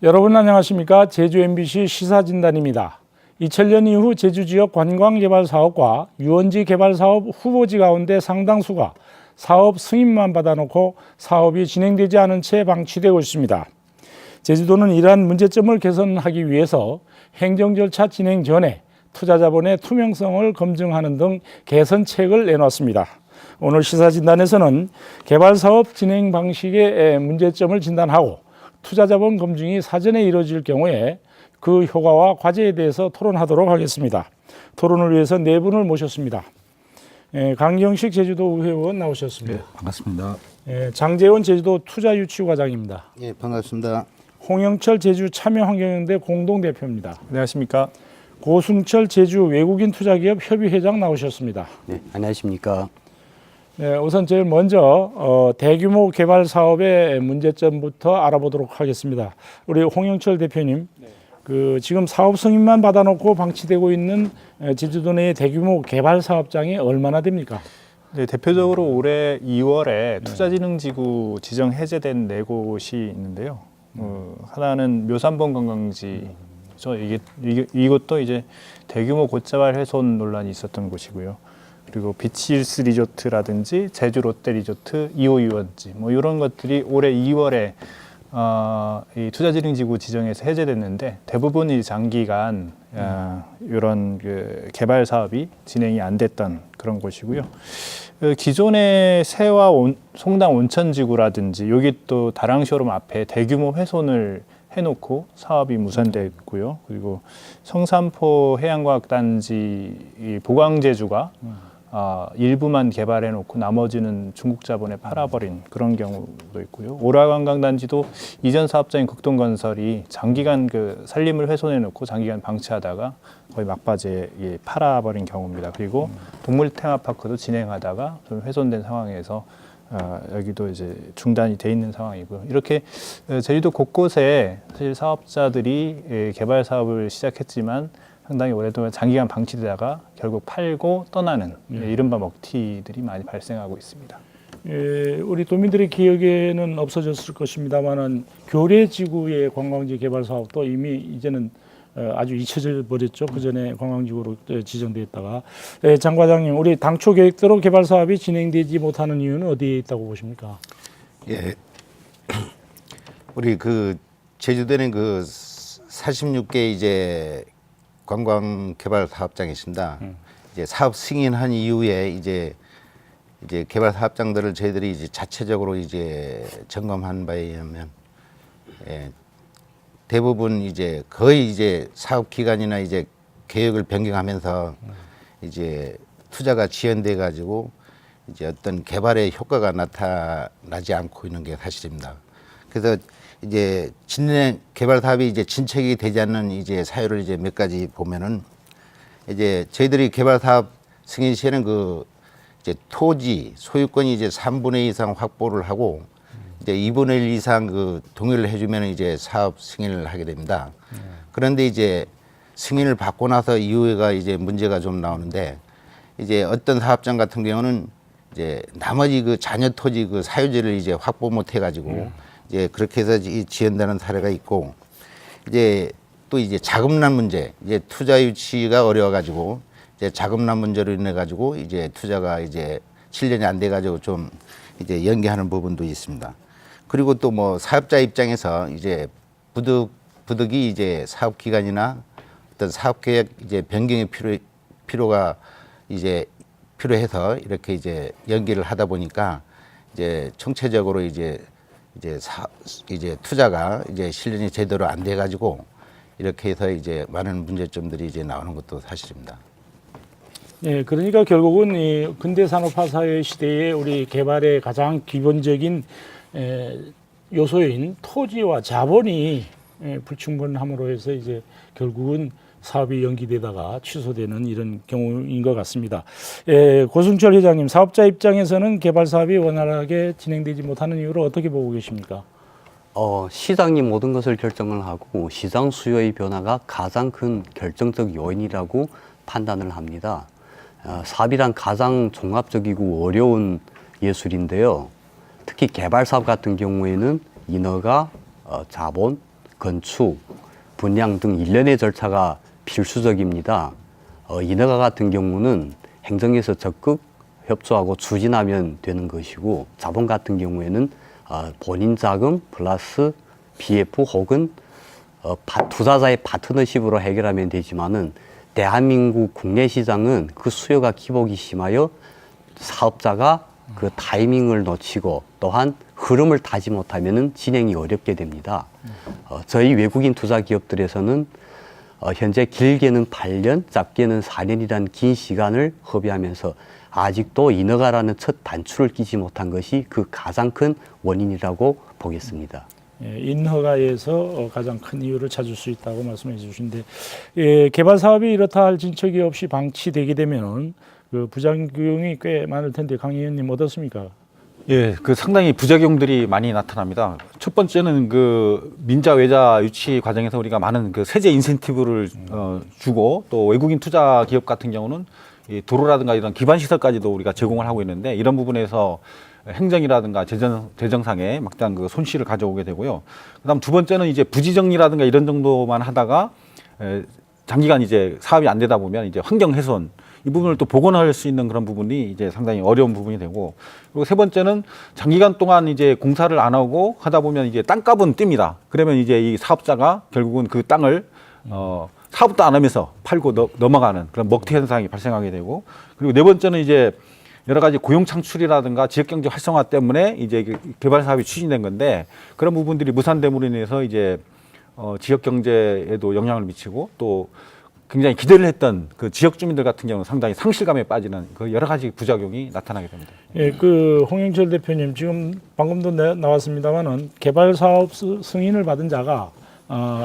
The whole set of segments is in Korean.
여러분 안녕하십니까? 제주 MBC 시사진단입니다. 2000년 이후 제주 지역 관광개발 사업과 유원지 개발 사업 후보지 가운데 상당수가 사업 승인만 받아놓고 사업이 진행되지 않은 채 방치되고 있습니다. 제주도는 이러한 문제점을 개선하기 위해서 행정 절차 진행 전에 투자 자본의 투명성을 검증하는 등 개선책을 내놨습니다. 오늘 시사진단에서는 개발 사업 진행 방식의 문제점을 진단하고 투자 자본 검증이 사전에 이루어질 경우에 그 효과와 과제에 대해서 토론하도록 하겠습니다. 토론을 위해서 네 분을 모셨습니다. 강경식 제주도 의회의원 나오셨습니다. 네, 반갑습니다. 장재원 제주도 투자유치과장입니다. 예, 반갑습니다. 홍영철 제주 참여환경연대 공동대표입니다. 안녕하십니까. 고승철 제주 외국인 투자기업 협의회장 나오셨습니다. 네, 안녕하십니까. 네, 우선 제일 먼저 대규모 개발 사업의 문제점부터 알아보도록 하겠습니다. 우리 홍영철 대표님, 지금 사업 승인만 받아놓고 방치되고 있는 제주도 내의 대규모 개발 사업장이 얼마나 됩니까? 네, 대표적으로 올해 2월에 투자진흥지구 지정 해제된 네 곳이 있는데요. 하나는 묘산봉 관광지, 이것도 이제 대규모 곶자발 훼손 논란이 있었던 곳이고요. 그리고 비치힐스 리조트라든지 제주 롯데 리조트, 2호 유원지 뭐 이런 것들이 올해 2월에 이 투자진흥지구 지정에서 해제됐는데 대부분이 장기간 이런 그 개발 사업이 진행이 안 됐던 그런 곳이고요. 기존의 세화 송당 온천지구라든지 여기 또 다랑쇼룸 앞에 대규모 훼손을 해놓고 사업이 무산됐고요. 그리고 성산포 해양과학단지 보강제주가 일부만 개발해놓고 나머지는 중국 자본에 팔아버린 그런 경우도 있고요. 오라관광단지도 이전 사업자인 극동건설이 장기간 그 산림을 훼손해놓고 장기간 방치하다가 거의 막바지에 팔아버린 경우입니다. 그리고 동물 테마파크도 진행하다가 좀 훼손된 상황에서 여기도 이제 중단이 돼 있는 상황이고요. 이렇게 제주도 곳곳에 사실 사업자들이 개발 사업을 시작했지만 상당히 오랫동안 장기간 방치되다가 결국 팔고 떠나는 이른바 먹튀들이 많이 발생하고 있습니다. 우리 도민들의 기억에는 없어졌을 것입니다만은 교례지구의 관광지 개발 사업도 이미 이제는 아주 잊혀져 버렸죠. 그 전에 관광지구로 지정되었다가. 장 과장님, 우리 당초 계획대로 개발 사업이 진행되지 못하는 이유는 어디에 있다고 보십니까? 예, 우리 그 제주도는 그 46개 이제 관광 개발 사업장이 있습니다. 이제 사업 승인한 이후에 이제 개발 사업장들을 저희들이 이제 자체적으로 이제 점검한 바에 의하면 대부분 이제 거의 이제 사업 기간이나 이제 계획을 변경하면서 이제 투자가 지연돼 가지고 이제 어떤 개발의 효과가 나타나지 않고 있는 게 사실입니다. 그래서 이제 진행 개발 사업이 이제 진척이 되지 않는 이제 사유를 이제 몇 가지 보면은 이제 저희들이 개발 사업 승인 시에는 그 이제 토지 소유권이 이제 3분의 2 이상 확보를 하고 이제 2분의 1 이상 그 동의를 해주면 이제 사업 승인을 하게 됩니다. 그런데 이제 승인을 받고 나서 이후에가 이제 문제가 좀 나오는데 이제 어떤 사업장 같은 경우는 이제 나머지 그 잔여 토지 그 사유지를 이제 확보 못 해가지고 이제 그렇게 해서 지연되는 사례가 있고 이제 또 이제 자금난 문제, 이제 투자 유치가 어려워가지고 이제 자금난 문제로 인해 가지고 이제 투자가 이제 7년이 안 돼가지고 좀 이제 연기하는 부분도 있습니다. 그리고 또 뭐 사업자 입장에서 이제 부득이 이제 사업 기간이나 어떤 사업 계획 이제 변경의 필요가 이제 필요해서 이렇게 이제 연기를 하다 보니까 이제 총체적으로 이제 투자가 이제 실현이 제대로 안 돼 가지고 이렇게 해서 이제 많은 문제점들이 이제 나오는 것도 사실입니다. 예, 그러니까 결국은 이 근대 산업화 사회 시대에 우리 개발의 가장 기본적인 요소인 토지와 자본이 불충분함으로 해서 이제 결국은 사업이 연기되다가 취소되는 이런 경우인 것 같습니다. 고승철 회장님, 사업자 입장에서는 개발 사업이 원활하게 진행되지 못하는 이유를 어떻게 보고 계십니까? 시장이 모든 것을 결정을 하고 시장 수요의 변화가 가장 큰 결정적 요인이라고 판단을 합니다. 사업이란 가장 종합적이고 어려운 예술인데요. 특히 개발 사업 같은 경우에는 인허가, 자본, 건축, 분양 등 일련의 절차가 필수적입니다. 인허가 같은 경우는 행정에서 적극 협조하고 추진하면 되는 것이고, 자본 같은 경우에는 본인 자금 플러스 PF 혹은 투자자의 파트너십으로 해결하면 되지만은, 대한민국 국내 시장은 그 수요가 기복이 심하여 사업자가 그 타이밍을 놓치고 또한 흐름을 타지 못하면은 진행이 어렵게 됩니다. 저희 외국인 투자 기업들에서는 현재 길게는 8년, 짧게는 4년이라는 긴 시간을 허비하면서 아직도 인허가라는 첫 단추를 끼지 못한 것이 그 가장 큰 원인이라고 보겠습니다. 예, 인허가에서 가장 큰 이유를 찾을 수 있다고 말씀해 주신데, 예, 개발 사업이 이렇다 할 진척이 없이 방치되게 되면은 그 부작용이 꽤 많을 텐데, 강 의원님 어떻습니까? 예, 그 상당히 부작용들이 많이 나타납니다. 첫 번째는 그 민자 외자 유치 과정에서 우리가 많은 그 세제 인센티브를 주고, 또 외국인 투자 기업 같은 경우는 이 도로라든가 이런 기반 시설까지도 우리가 제공을 하고 있는데, 이런 부분에서 행정이라든가 재정상에 막대한 그 손실을 가져오게 되고요. 그다음 두 번째는 이제 부지 정리라든가 이런 정도만 하다가 장기간 이제 사업이 안 되다 보면 이제 환경 훼손, 이 부분을 또 복원할 수 있는 그런 부분이 이제 상당히 어려운 부분이 되고, 그리고 세 번째는 장기간 동안 이제 공사를 안 하고 하다 보면 이제 땅값은 뜁니다. 그러면 이제 이 사업자가 결국은 그 땅을 사업도 안 하면서 팔고 넘어가는 그런 먹튀 현상이 발생하게 되고, 그리고 네 번째는 이제 여러 가지 고용 창출이라든가 지역 경제 활성화 때문에 이제 개발 사업이 추진된 건데, 그런 부분들이 무산됨으로 인해서 이제 지역 경제에도 영향을 미치고, 또 굉장히 기대를 했던 그 지역 주민들 같은 경우는 상당히 상실감에 빠지는 그 여러 가지 부작용이 나타나게 됩니다. 예, 그 홍영철 대표님, 지금 방금도 나왔습니다만은 개발 사업 승인을 받은 자가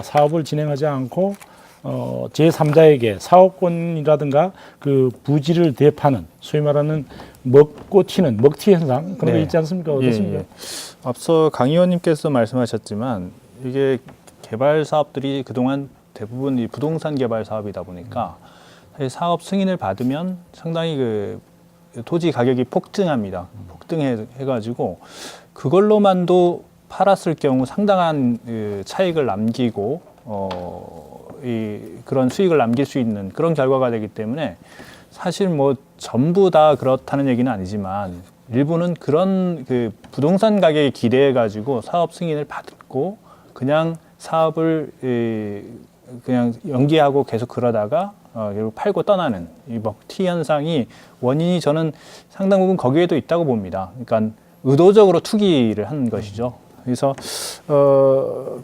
사업을 진행하지 않고 제3자에게 사업권이라든가 그 부지를 대파는, 소위 말하는 먹고 튀는 먹튀 현상, 그런 게 있지 않습니까? 어떻습니까? 예. 앞서 강 의원님께서 말씀하셨지만, 이게 개발 사업들이 그동안 대부분 이 부동산 개발 사업이다 보니까 사실 사업 승인을 받으면 상당히 그 토지 가격이 폭등합니다. 폭등해가지고 그걸로만도 팔았을 경우 상당한 그 차익을 남기고 그런 수익을 남길 수 있는 그런 결과가 되기 때문에, 사실 뭐 전부 다 그렇다는 얘기는 아니지만 일부는 그런 그 부동산 가격에 기대해 가지고 사업 승인을 받고 그냥 사업을 그냥 연기하고 계속 그러다가 결국 팔고 떠나는 이 먹튀 현상이 원인이 저는 상당 부분 거기에도 있다고 봅니다. 그러니까 의도적으로 투기를 한 것이죠. 그래서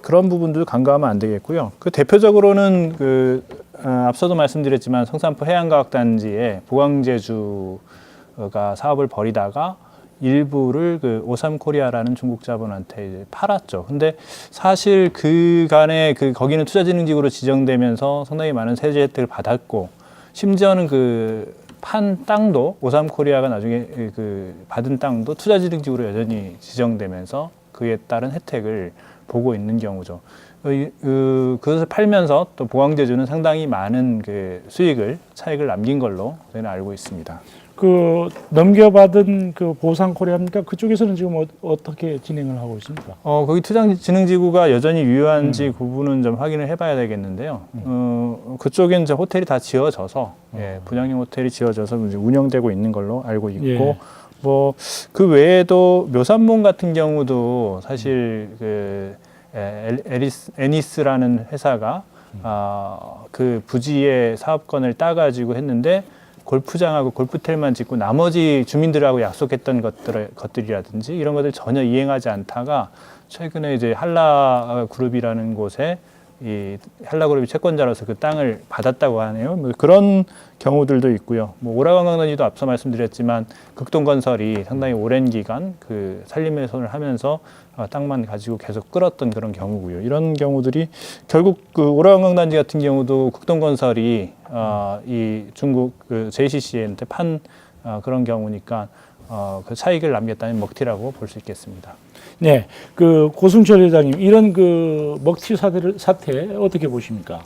그런 부분도 간과하면 안 되겠고요. 그 대표적으로는 앞서도 말씀드렸지만 성산포 해양과학단지에 보강제주가 사업을 벌이다가 일부를 그 오삼코리아라는 중국 자본한테 이제 팔았죠. 근데 사실 그간에 거기는 투자진흥지구로 지정되면서 상당히 많은 세제 혜택을 받았고, 심지어는 그 판 땅도 오삼코리아가 나중에 그 받은 땅도 투자진흥지구로 여전히 지정되면서 그에 따른 혜택을 보고 있는 경우죠. 그것을 팔면서 또 보강제주는 상당히 많은 그 차익을 남긴 걸로 저희는 알고 있습니다. 그 넘겨받은 그 보상 코리아입니까? 그쪽에서는 지금 어떻게 진행을 하고 있습니까? 거기 투자진흥지구가 여전히 유효한지 그 부분은 좀 확인을 해봐야 되겠는데요. 그쪽엔 이제 호텔이 다 지어져서 분양형 호텔이 지어져서 이제 운영되고 있는 걸로 알고 있고, 예. 뭐 그 외에도 묘산봉 같은 경우도 사실 그 애니스라는 회사가 그 부지의 사업권을 따가지고 했는데, 골프장하고 골프텔만 짓고 나머지 주민들하고 약속했던 것들이라든지 이런 것들 전혀 이행하지 않다가 최근에 이제 한라그룹이라는 곳에 이 한라그룹이 채권자로서 그 땅을 받았다고 하네요. 뭐 그런 경우들도 있고요. 뭐 오라관광단지도 앞서 말씀드렸지만 극동건설이 상당히 오랜 기간 그 산림훼손을 하면서 땅만 가지고 계속 끌었던 그런 경우고요. 이런 경우들이 결국 그 오라관광단지 같은 경우도 극동건설이 이 중국 그 JCC한테 판 그런 경우니까 그 차익을 남겼다는 먹튀라고 볼 수 있겠습니다. 네, 그 고승철 회장님, 이런 그 먹튀 사태 어떻게 보십니까?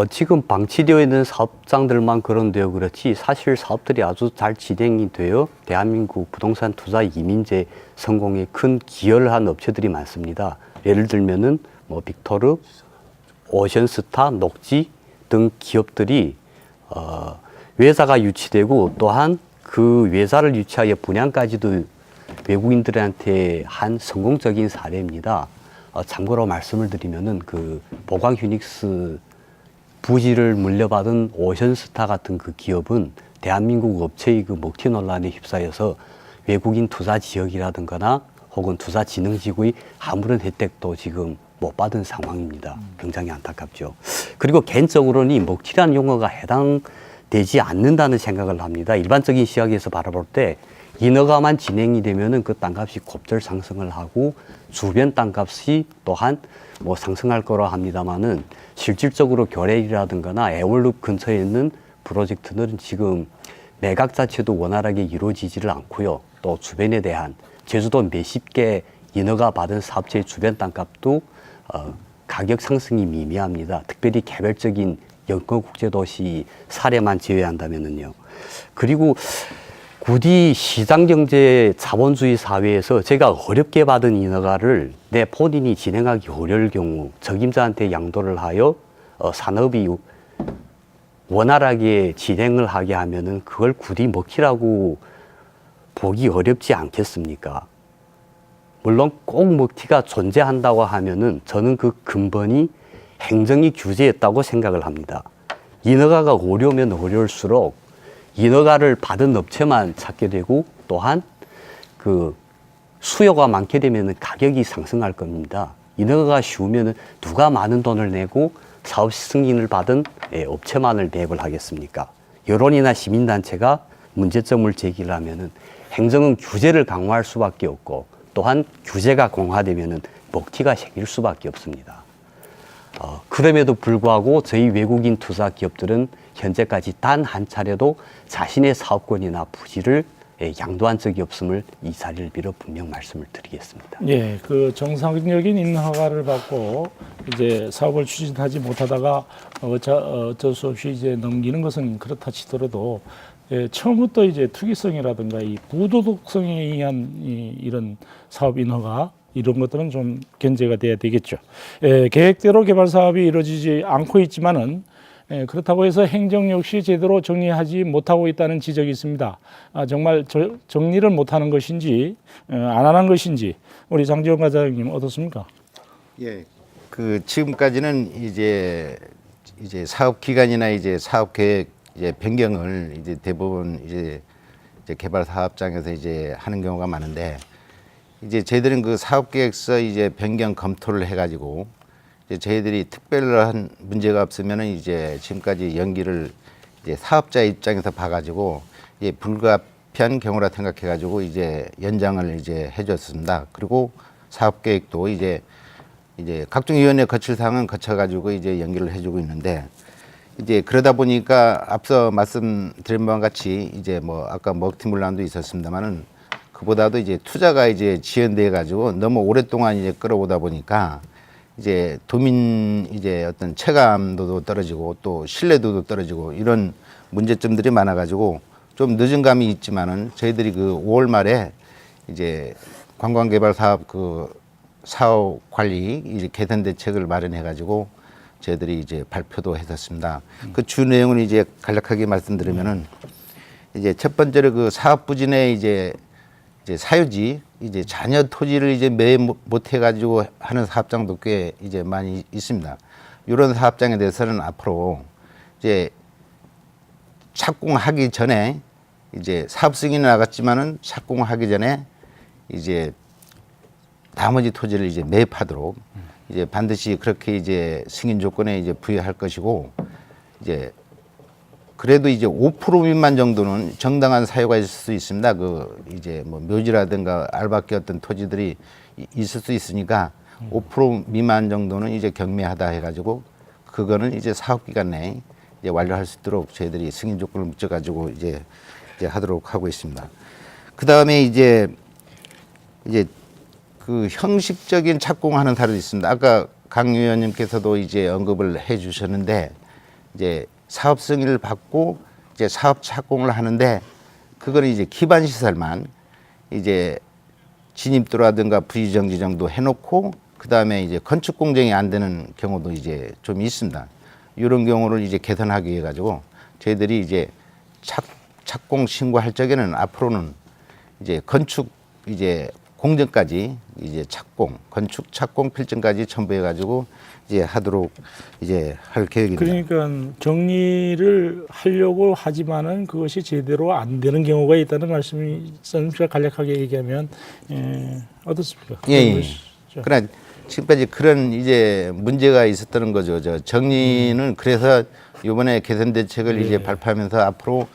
지금 방치되어 있는 사업장들만 그런데요. 그렇지 사실 사업들이 아주 잘 진행이 되어 대한민국 부동산 투자 이민제 성공에 큰 기여를 한 업체들이 많습니다. 예를 들면은 뭐 빅토르, 오션스타, 녹지 등 기업들이 외사가 유치되고 또한 그 외사를 유치하여 분양까지도 외국인들한테 한 성공적인 사례입니다. 참고로 말씀을 드리면은 그 보광 휴닉스 부지를 물려받은 오션스타 같은 그 기업은 대한민국 업체의 그 먹튀 논란에 휩싸여서 외국인 투자 지역이라든가나 혹은 투자 진흥지구의 아무런 혜택도 지금 못 받은 상황입니다. 굉장히 안타깝죠. 그리고 개인적으로는 이 먹튀라는 용어가 해당되지 않는다는 생각을 합니다. 일반적인 시각에서 바라볼 때 인허가만 진행이 되면은 그 땅값이 곱절 상승을 하고 주변 땅값이 또한 뭐 상승할 거라 합니다만은 실질적으로 교래이라든가나 에올룹 근처에 있는 프로젝트는 지금 매각 자체도 원활하게 이루어지지를 않고요. 또 주변에 대한 제주도 몇십 개 인허가 받은 사업체의 주변 땅값도 가격 상승이 미미합니다. 특별히 개별적인 연거국제도시 사례만 제외한다면은요. 그리고 굳이 시장경제 자본주의 사회에서 제가 어렵게 받은 인허가를 내 본인이 진행하기 어려울 경우 적임자한테 양도를 하여 산업이 원활하게 진행을 하게 하면은 그걸 굳이 먹튀라고 보기 어렵지 않겠습니까? 물론 꼭 먹튀가 존재한다고 하면은 저는 그 근본이 행정이 규제했다고 생각을 합니다. 인허가가 어려우면 어려울수록 인허가를 받은 업체만 찾게 되고 또한 그 수요가 많게 되면 가격이 상승할 겁니다. 인허가가 쉬우면 누가 많은 돈을 내고 사업 승인을 받은 업체만을 매입을 하겠습니까? 여론이나 시민단체가 문제점을 제기를 하면은 행정은 규제를 강화할 수밖에 없고 또한 규제가 강화되면은 먹튀가 생길 수밖에 없습니다. 그럼에도 불구하고 저희 외국인 투자 기업들은 현재까지 단 한 차례도 자신의 사업권이나 부지를 양도한 적이 없음을 이 자리를 빌어 분명 말씀을 드리겠습니다. 예, 그 정상적인 인허가를 받고 이제 사업을 추진하지 못하다가 어쩔 수 없이 이제 넘기는 것은 그렇다 치더라도 처음부터 이제 투기성이라든가 이 부도덕성에 의한 이런 사업 인허가 이런 것들은 좀 견제가 돼야 되겠죠. 계획대로 개발 사업이 이루어지지 않고 있지만은 그렇다고 해서 행정 역시 제대로 정리하지 못하고 있다는 지적이 있습니다. 정말 정리를 못하는 것인지 안 하는 것인지 우리 장지원 과장님 어떻습니까? 예, 그 지금까지는 이제 사업 기간이나 이제 사업 계획 이제 변경을 이제 대부분 이제 개발 사업장에서 이제 하는 경우가 많은데 이제 저희들은 그 사업 계획서 이제 변경 검토를 해가지고 이제 저희들이 특별한 문제가 없으면은 이제 지금까지 연기를 이제 사업자 입장에서 봐가지고 이제 불가피한 경우라 생각해가지고 이제 연장을 이제 해줬습니다. 그리고 사업 계획도 이제 각종 위원회 거칠 사항은 거쳐가지고 이제 연기를 해주고 있는데 이제 그러다 보니까 앞서 말씀드린 바와 같이 이제 뭐 아까 먹튀물란도 있었습니다만은 그보다도 이제 투자가 이제 지연돼 가지고 너무 오랫동안 이제 끌어오다 보니까 이제 도민 이제 어떤 체감도도 떨어지고 또 신뢰도도 떨어지고 이런 문제점들이 많아 가지고 좀 늦은 감이 있지만은 저희들이 그 5월 말에 이제 관광개발 사업 그 사업 관리 이제 개선 대책을 마련해 가지고 저희들이 이제 발표도 했었습니다. 그 주 내용은 이제 간략하게 말씀드리면은 이제 첫 번째로 그 사업 부진의 이제 사유지 이제 잔여 토지를 이제 매입 못 해가지고 하는 사업장도 꽤 이제 많이 있습니다. 이런 사업장에 대해서는 앞으로 이제 착공하기 전에 이제 사업 승인이 나갔지만은 착공하기 전에 이제 나머지 토지를 이제 매입하도록 이제 반드시 그렇게 이제 승인 조건에 이제 부여할 것이고 이제 그래도 이제 5% 미만 정도는 정당한 사유가 있을 수 있습니다. 그 이제 뭐 묘지라든가 알박기 어떤 토지들이 있을 수 있으니까 5% 미만 정도는 이제 경매하다 해가지고 그거는 이제 사업 기간 내에 이제 완료할 수 있도록 저희들이 승인 조건을 묻혀가지고 이제 하도록 하고 있습니다. 그 다음에 이제 그 형식적인 착공하는 사례도 있습니다. 아까 강 위원님께서도 이제 언급을 해주셨는데 이제 사업 승인을 받고 이제 사업 착공을 하는데 그거는 이제 기반 시설만 이제 진입도라든가 부지 정지 정도 해놓고 그다음에 이제 건축 공정이 안 되는 경우도 이제 좀 있습니다. 이런 경우를 이제 개선하기 위해 가지고 저희들이 이제 착공 신고할 적에는 앞으로는 이제 건축 이제 공정까지 이제 건축 착공 필증까지 첨부해 가지고 이제 하도록 이제 할 계획입니다. 그러니까 정리를 하려고 하지만은 그것이 제대로 안 되는 경우가 있다는 말씀이 선생님께서 간략하게 얘기하면 어떻습니까? 예. 그러나 지금까지 그런 이제 문제가 있었다는 거죠. 저 정리는 그래서 이번에 개선 대책을 이제 발표하면서 앞으로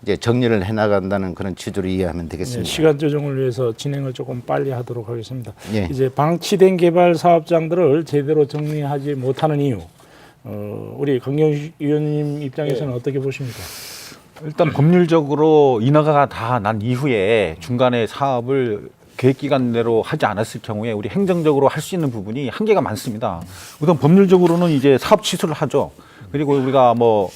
이제 정리를 해나간다는 그런 취지로 이해하면 되겠습니다. 시간 조정을 위해서 진행을 조금 빨리 하도록 하겠습니다. 예. 이제 방치된 개발 사업장들을 제대로 정리하지 못하는 이유, 우리 강경 의원님 입장에서는 어떻게 보십니까? 일단 법률적으로 인허가가 다 난 이후에 중간에 사업을 계획 기간 내로 하지 않았을 경우에 우리 행정적으로 할 수 있는 부분이 한계가 많습니다. 우선 법률적으로는 이제 사업 취소를 하죠. 그리고 우리가 뭐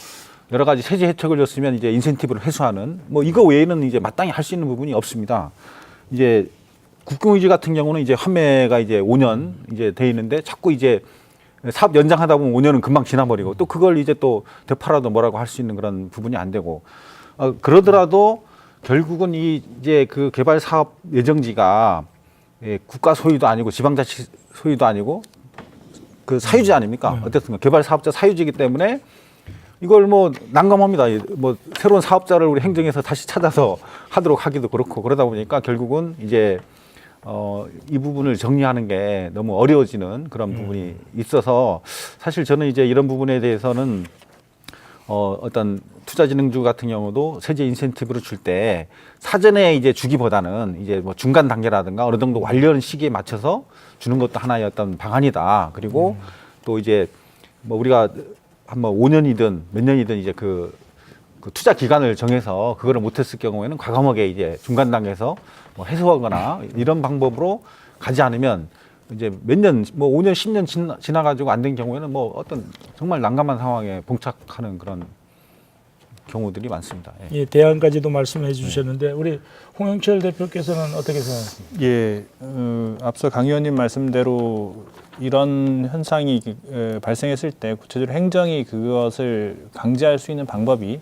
여러 가지 세제 혜택을 줬으면 이제 인센티브를 회수하는 뭐 이거 외에는 이제 마땅히 할 수 있는 부분이 없습니다. 이제 국공유지 같은 경우는 이제 환매가 이제 5년 이제 돼 있는데 자꾸 이제 사업 연장하다 보면 5년은 금방 지나버리고 또 그걸 이제 또 되팔아도 뭐라고 할 수 있는 그런 부분이 안 되고 그러더라도 결국은 이제 그 개발 사업 예정지가 국가 소유도 아니고 지방자치 소유도 아니고 그 사유지 아닙니까? 어쨌든 개발 사업자 사유지이기 때문에 이걸 뭐 난감합니다. 뭐 새로운 사업자를 우리 행정에서 다시 찾아서 하도록 하기도 그렇고 그러다 보니까 결국은 이제 이 부분을 정리하는 게 너무 어려워지는 그런 부분이 있어서 사실 저는 이제 이런 부분에 대해서는 어떤 투자진흥주 같은 경우도 세제 인센티브를 줄 때 사전에 이제 주기보다는 이제 뭐 중간 단계라든가 어느 정도 완료하는 시기에 맞춰서 주는 것도 하나의 어떤 방안이다. 그리고 또 이제 뭐 우리가 한번 5년이든 몇 년이든 이제 그 투자 기간을 정해서 그거를 못했을 경우에는 과감하게 이제 중간 단계에서 뭐 해소하거나 이런 방법으로 가지 않으면 이제 몇 년, 뭐 5년, 10년 지나가지고 안 된 경우에는 뭐 어떤 정말 난감한 상황에 봉착하는 그런 경우들이 많습니다. 예. 예, 대안까지도 말씀해 주셨는데 우리 홍영철 대표께서는 어떻게 생각하십니까? 예, 앞서 강 의원님 말씀대로 이런 현상이 발생했을 때 구체적으로 행정이 그것을 강제할 수 있는 방법이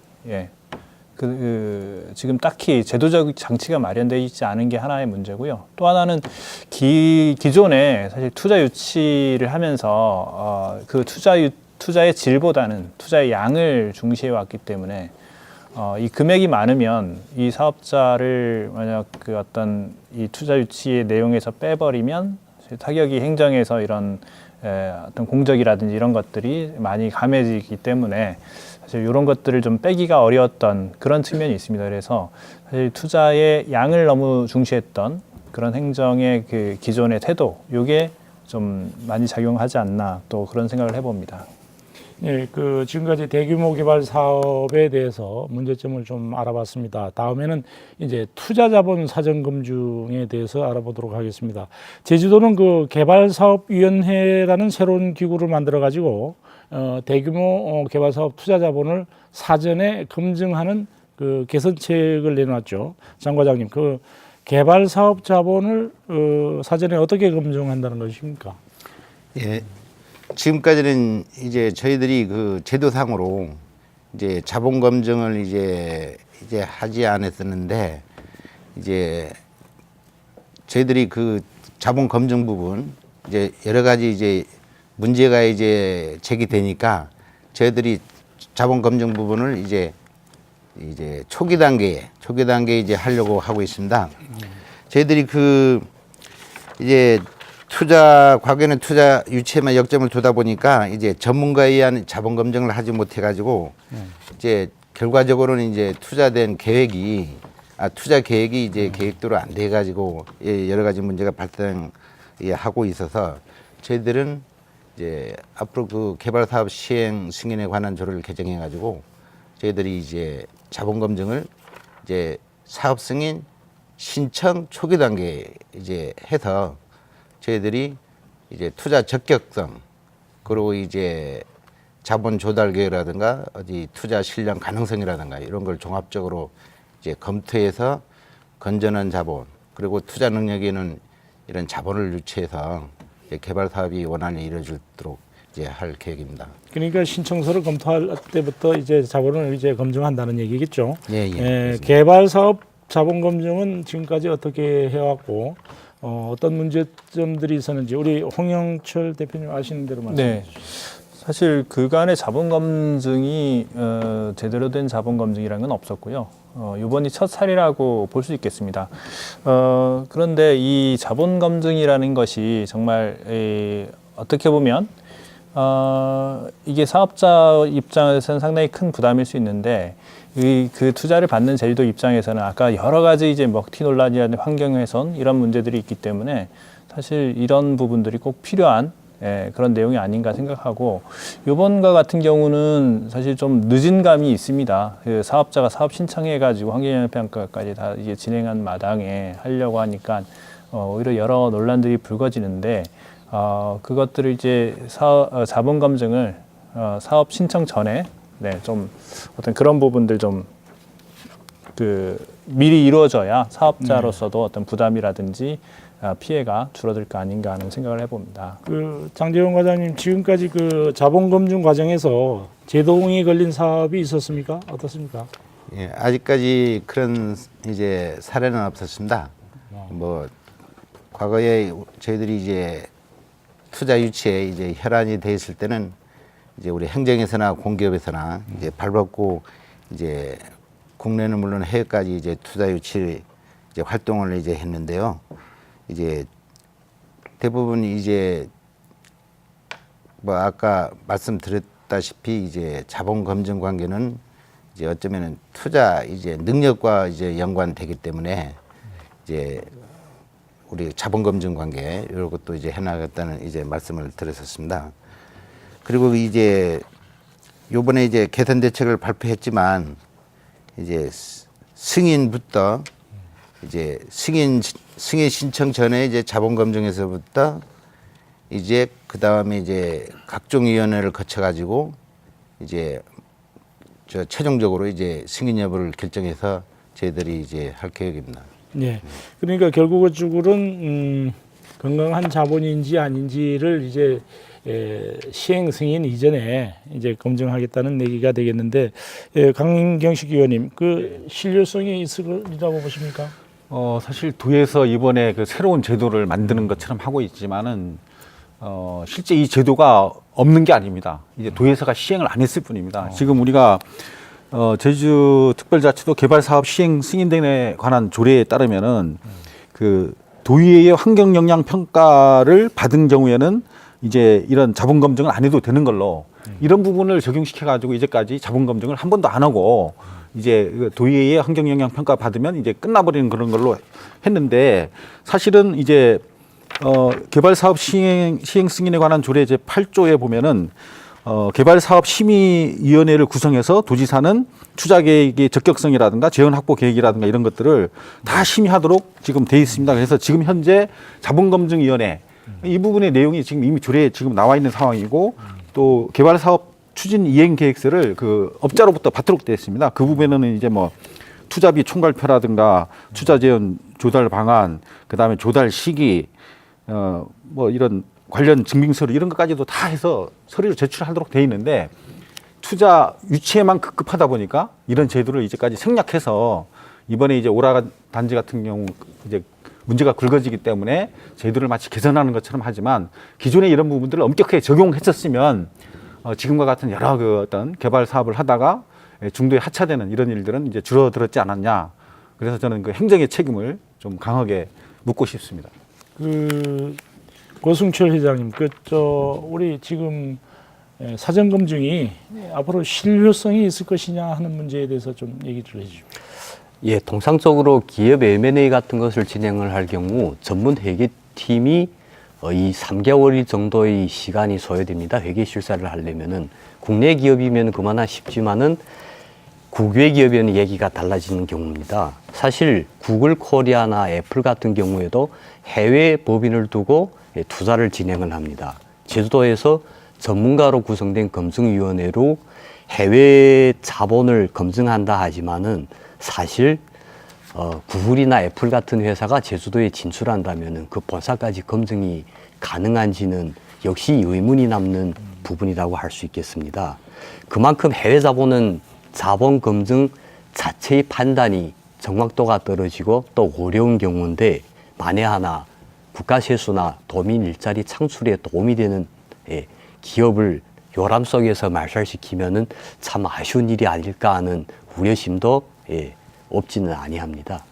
지금 딱히 제도적 장치가 마련되어 있지 않은 게 하나의 문제고요. 또 하나는 기존에 사실 투자 유치를 하면서 그 투자의 질보다는 투자의 양을 중시해 왔기 때문에 이 금액이 많으면 이 사업자를 만약 그 어떤 이 투자 유치의 내용에서 빼버리면 타격이 행정에서 이런 어떤 공적이라든지 이런 것들이 많이 감해지기 때문에 사실 이런 것들을 좀 빼기가 어려웠던 그런 측면이 있습니다. 그래서 사실 투자의 양을 너무 중시했던 그런 행정의 그 기존의 태도, 이게 좀 많이 작용하지 않나 또 그런 생각을 해봅니다. 예, 그 지금까지 대규모 개발 사업에 대해서 문제점을 좀 알아봤습니다. 다음에는 이제 투자자본 사전 검증에 대해서 알아보도록 하겠습니다. 제주도는 그 개발사업위원회라는 새로운 기구를 만들어 가지고 대규모 개발 사업 투자 자본을 사전에 검증하는 그 개선책을 내놨죠. 장 과장님, 그 개발 사업 자본을 사전에 어떻게 검증한다는 것입니까? 예. 지금까지는 이제 저희들이 그 제도상으로 이제 자본 검증을 이제 하지 않았었는데 이제 저희들이 그 자본 검증 부분 이제 여러 가지 이제 문제가 이제 제기되니까 저희들이 자본 검증 부분을 이제 초기 단계에 이제 하려고 하고 있습니다. 저희들이 그 이제 과거에는 투자 유치에만 역점을 두다 보니까 이제 전문가에 의한 자본 검증을 하지 못해 가지고 이제 결과적으로는 이제 투자 계획이 이제 계획대로 안 돼 가지고 여러 가지 문제가 발생하고 있어서 저희들은 이제 앞으로 그 개발 사업 시행 승인에 관한 조례를 개정해 가지고 저희들이 이제 자본 검증을 이제 사업 승인 신청 초기 단계에 이제 해서 저희들이 이제 투자 적격성 그리고 이제 자본 조달 계획이라든가 어디 투자 실현 가능성이라든가 이런 걸 종합적으로 이제 검토해서 건전한 자본 그리고 투자 능력이 있는 이런 자본을 유치해서 이제 개발 사업이 원활히 이루어지도록 이제 할 계획입니다. 그러니까 신청서를 검토할 때부터 이제 자본을 이제 검증한다는 얘기겠죠. 예, 그렇습니다. 개발 사업 자본 검증은 지금까지 어떻게 해왔고 어떤 문제점들이 있었는지 우리 홍영철 대표님 아시는 대로 말씀해 네. 주시죠. 사실 그간의 자본 검증이 제대로 된 자본 검증이라는 건 없었고요. 이번이 첫 사례라고 볼 수 있겠습니다. 그런데 이 자본 검증이라는 것이 정말 어떻게 보면 이게 사업자 입장에서는 상당히 큰 부담일 수 있는데 그 투자를 받는 제주도 입장에서는 아까 여러 가지 이제 먹튀 논란이라든 환경 훼손 이런 문제들이 있기 때문에 사실 이런 부분들이 꼭 필요한 그런 내용이 아닌가 생각하고 이번과 같은 경우는 사실 좀 늦은 감이 있습니다. 그 사업자가 사업 신청해가지고 환경영향평가까지 다 이제 진행한 마당에 하려고 하니까 오히려 여러 논란들이 불거지는데 그것들을 이제 자본 검증을 사업 신청 전에 좀 어떤 그런 부분들 좀 미리 이루어져야 사업자로서도 어떤 부담이라든지 피해가 줄어들 거 아닌가 하는 생각을 해봅니다. 장재원 과장님 지금까지 그 자본 검증 과정에서 제동이 걸린 사업이 있었습니까? 어떻습니까? 예, 아직까지 그런 이제 사례는 없었습니다. 뭐 과거에 저희들이 이제 투자 유치에 이제 혈안이 돼 있을 때는 이제 우리 행정에서나 공기업에서나 이제 발벗고 이제 국내는 물론 해외까지 이제 투자 유치 이제 활동을 이제 했는데요. 이제 대부분 이제 뭐 아까 말씀드렸다시피 이제 자본 검증 관계는 이제 어쩌면은 투자 이제 능력과 이제 연관되기 때문에 이제 우리 자본 검증 관계 이런 것도 이제 해나갔다는 이제 말씀을 드렸었습니다. 그리고 이제 요번에 이제 개선 대책을 발표했지만 이제 승인부터 이제 승인 신청 전에 이제 자본 검증에서부터 이제 그 다음에 이제 각종 위원회를 거쳐 가지고 이제 최종적으로 이제 승인 여부를 결정해서 저희들이 이제 할 계획입니다. 네. 그러니까 결국은 건강한 자본인지 아닌지를 이제 시행 승인 이전에 이제 검증하겠다는 얘기가 되겠는데 강경식 의원님 그 신뢰성이 있으리라고 보십니까? 사실 도에서 이번에 그 새로운 제도를 만드는 것처럼 하고 있지만은 실제 이 제도가 없는 게 아닙니다. 이제 도에서가 시행을 안 했을 뿐입니다. 지금 우리가 제주특별자치도 개발사업 시행 승인 등에 관한 조례에 따르면은 그 도의회의 환경 영향 평가를 받은 경우에는 이제 이런 자본 검증을 안 해도 되는 걸로 이런 부분을 적용시켜 가지고 이제까지 자본 검증을 한 번도 안 하고 이제 도의회의 환경 영향 평가 받으면 이제 끝나버리는 그런 걸로 했는데 사실은 이제 개발 사업 시행 승인에 관한 조례 제 8조에 보면은 개발 사업 심의위원회를 구성해서 도지사는 투자 계획의 적격성이라든가 재원 확보 계획이라든가 이런 것들을 다 심의하도록 지금 돼 있습니다. 그래서 지금 현재 자본검증위원회 이 부분의 내용이 지금 이미 조례에 지금 나와 있는 상황이고 또 개발 사업 추진 이행 계획서를 그 업자로부터 받도록 되어 있습니다. 그 부분에는 이제 뭐 투자비 총괄표라든가 투자 재원 조달 방안, 그다음에 조달 시기, 뭐 이런 관련 증빙 서류 이런 것까지도 다 해서 서류를 제출하도록 돼 있는데 투자 유치에만 급급하다 보니까 이런 제도를 이제까지 생략해서 이번에 이제 오라 단지 같은 경우 이제 문제가 굵어지기 때문에 제도를 마치 개선하는 것처럼 하지만 기존에 이런 부분들을 엄격하게 적용했었으면 지금과 같은 여러 그 어떤 개발 사업을 하다가 중도에 하차되는 이런 일들은 이제 줄어들었지 않았냐. 그래서 저는 그 행정의 책임을 좀 강하게 묻고 싶습니다. 고승철 회장님, 우리 지금 사전 검증이 앞으로 실효성이 있을 것이냐 하는 문제에 대해서 좀 얘기를 해주시죠. 예, 통상적으로 기업 M&A 같은 것을 진행을 할 경우 전문 회계팀이 이 3개월 정도의 시간이 소요됩니다. 회계 실사를 하려면은 국내 기업이면 그만한 쉽지만은 국외 기업에는 얘기가 달라지는 경우입니다. 사실 구글 코리아나 애플 같은 경우에도 해외 법인을 두고 투자를 진행을 합니다. 제주도에서 전문가로 구성된 검증위원회로 해외 자본을 검증한다 하지만은 사실 구글이나 애플 같은 회사가 제주도에 진출한다면은 그 본사까지 검증이 가능한지는 역시 의문이 남는 부분이라고 할 수 있겠습니다. 그만큼 해외 자본은 자본 검증 자체의 판단이 정확도가 떨어지고 또 어려운 경우인데 만에 하나 국가 세수나 도민 일자리 창출에 도움이 되는 기업을 요람 속에서 말살시키면은 참 아쉬운 일이 아닐까 하는 우려심도 없지는 아니합니다.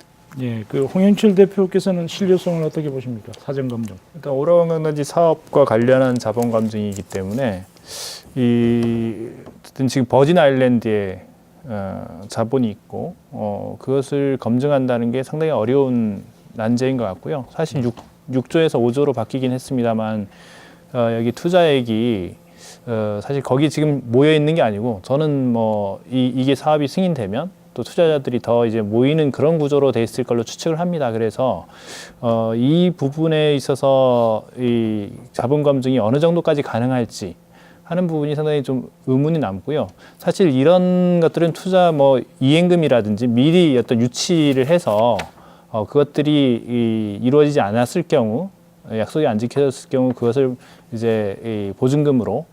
예, 그 홍영철 대표께서는 신뢰성을 어떻게 보십니까? 사전 검증. 일단 오라관광단지 사업과 관련한 자본 검증이기 때문에 어쨌든 지금 버진 아일랜드에 자본이 있고 그것을 검증한다는 게 상당히 어려운 난제인 것 같고요. 사실 6조에서 5조로 바뀌긴 했습니다만 여기 투자액이 사실 거기 지금 모여 있는 게 아니고 저는 뭐 이게 사업이 승인되면 또 투자자들이 더 이제 모이는 그런 구조로 돼 있을 걸로 추측을 합니다. 그래서 이 부분에 있어서 이 자본 검증이 어느 정도까지 가능할지 하는 부분이 상당히 좀 의문이 남고요. 사실 이런 것들은 투자 뭐 이행금이라든지 미리 어떤 유치를 해서 그것들이 이루어지지 않았을 경우 약속이 안 지켜졌을 경우 그것을 이제 이 보증금으로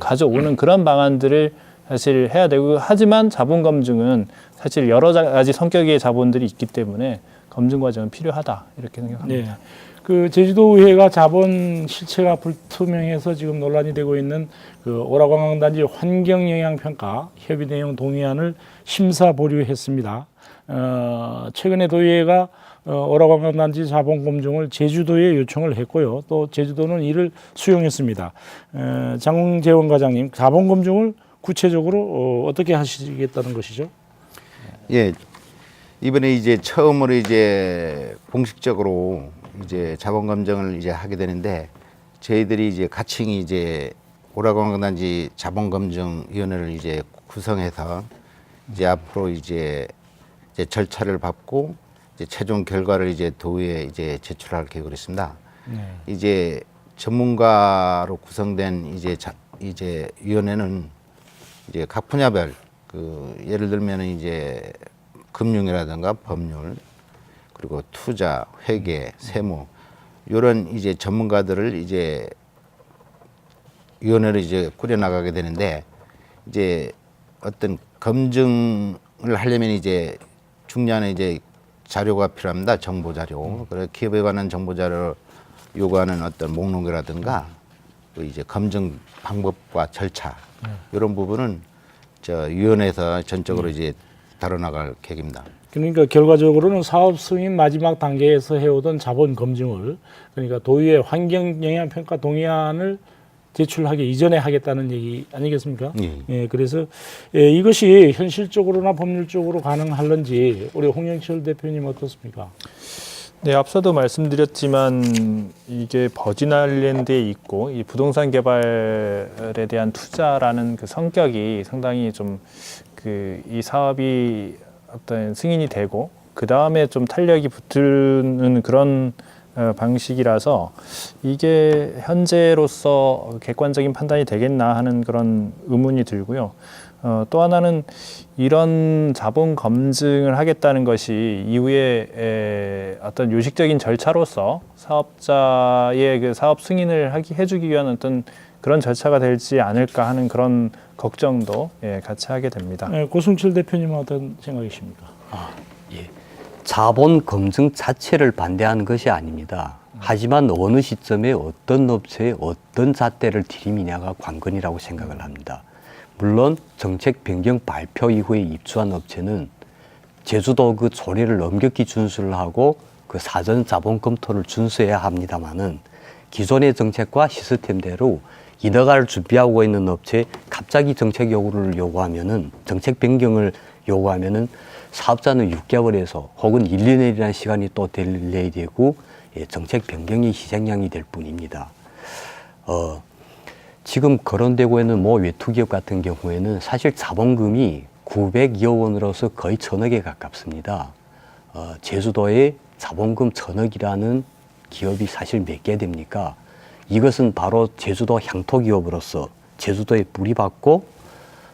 가져오는 그런 방안들을 사실 해야 되고 하지만 자본 검증은 사실 여러 가지 성격의 자본들이 있기 때문에 검증 과정은 필요하다 이렇게 생각합니다. 네. 그 제주도의회가 자본 실체가 불투명해서 지금 논란이 되고 있는 그 오라관광단지 환경영향평가 협의 내용 동의안을 심사 보류했습니다. 최근에 도의회가 오라관광단지 자본 검증을 제주도에 요청을 했고요. 또 제주도는 이를 수용했습니다. 장재원 과장님, 자본 검증을 구체적으로 어떻게 하시겠다는 것이죠? 예, 이번에 이제 처음으로 이제 공식적으로 이제 자본 검증을 이제 하게 되는데 저희들이 이제 가칭이 이제 오라관광단지 자본 검증 위원회를 이제 구성해서 이제 앞으로 이제 절차를 밟고 이제 최종 결과를 이제 도의회에 이제 제출할 계획을 했습니다. 이제 전문가로 구성된 이제 위원회는 이제 각 분야별 그 예를 들면은 이제 금융이라든가 법률 그리고 투자, 회계, 세무 이런 이제 전문가들을 이제 위원회를 이제 꾸려 나가게 되는데 이제 어떤 검증을 하려면 이제 중요한 이제 자료가 필요합니다. 정보 자료. 그래서 기업에 관한 정보 자료 요구하는 어떤 목록이라든가 또 이제 검증 방법과 절차 이런 부분은 저 위원회에서 전적으로 이제 다뤄나갈 계획입니다. 그러니까 결과적으로는 사업 승인 마지막 단계에서 해오던 자본 검증을 그러니까 도의회 환경영향평가 동의안을 제출하기 이전에 하겠다는 얘기 아니겠습니까? 예, 그래서 이것이 현실적으로나 법률적으로 가능할런지 우리 홍영철 대표님 어떻습니까? 네, 앞서도 말씀드렸지만 이게 버진 아일랜드에 있고 이 부동산 개발에 대한 투자라는 그 성격이 상당히 좀 이 사업이 어떤 승인이 되고 그 다음에 좀 탄력이 붙는 그런 방식이라서 이게 현재로서 객관적인 판단이 되겠나 하는 그런 의문이 들고요. 또 하나는 이런 자본 검증을 하겠다는 것이 이후에 어떤 요식적인 절차로서 사업자의 그 사업 승인을 해주기 위한 어떤 그런 절차가 될지 않을까 하는 그런 걱정도 같이 하게 됩니다. 고승철 대표님은 어떤 생각이십니까? 자본 검증 자체를 반대하는 것이 아닙니다. 하지만 어느 시점에 어떤 업체에 어떤 잣대를 들이미냐가 관건이라고 생각을 합니다. 물론 정책 변경 발표 이후에 입주한 업체는 제주도 그 조례를 엄격히 준수를 하고 그 사전 자본 검토를 준수해야 합니다만은 기존의 정책과 시스템대로 인허가를 준비하고 있는 업체에 갑자기 정책 요구를 요구하면은 정책 변경을 요구하면은 사업자는 6개월에서 혹은 1, 2년이라는 시간이 또 딜레이 되고 정책 변경이 희생양이 될 뿐입니다. 지금 거론되고 있는 뭐 외투기업 같은 경우에는 사실 자본금이 902억 원으로서 거의 1,000억에 가깝습니다. 제주도에 자본금 1,000억이라는 기업이 사실 몇 개 됩니까? 이것은 바로 제주도 향토기업으로서 제주도에 뿌리박고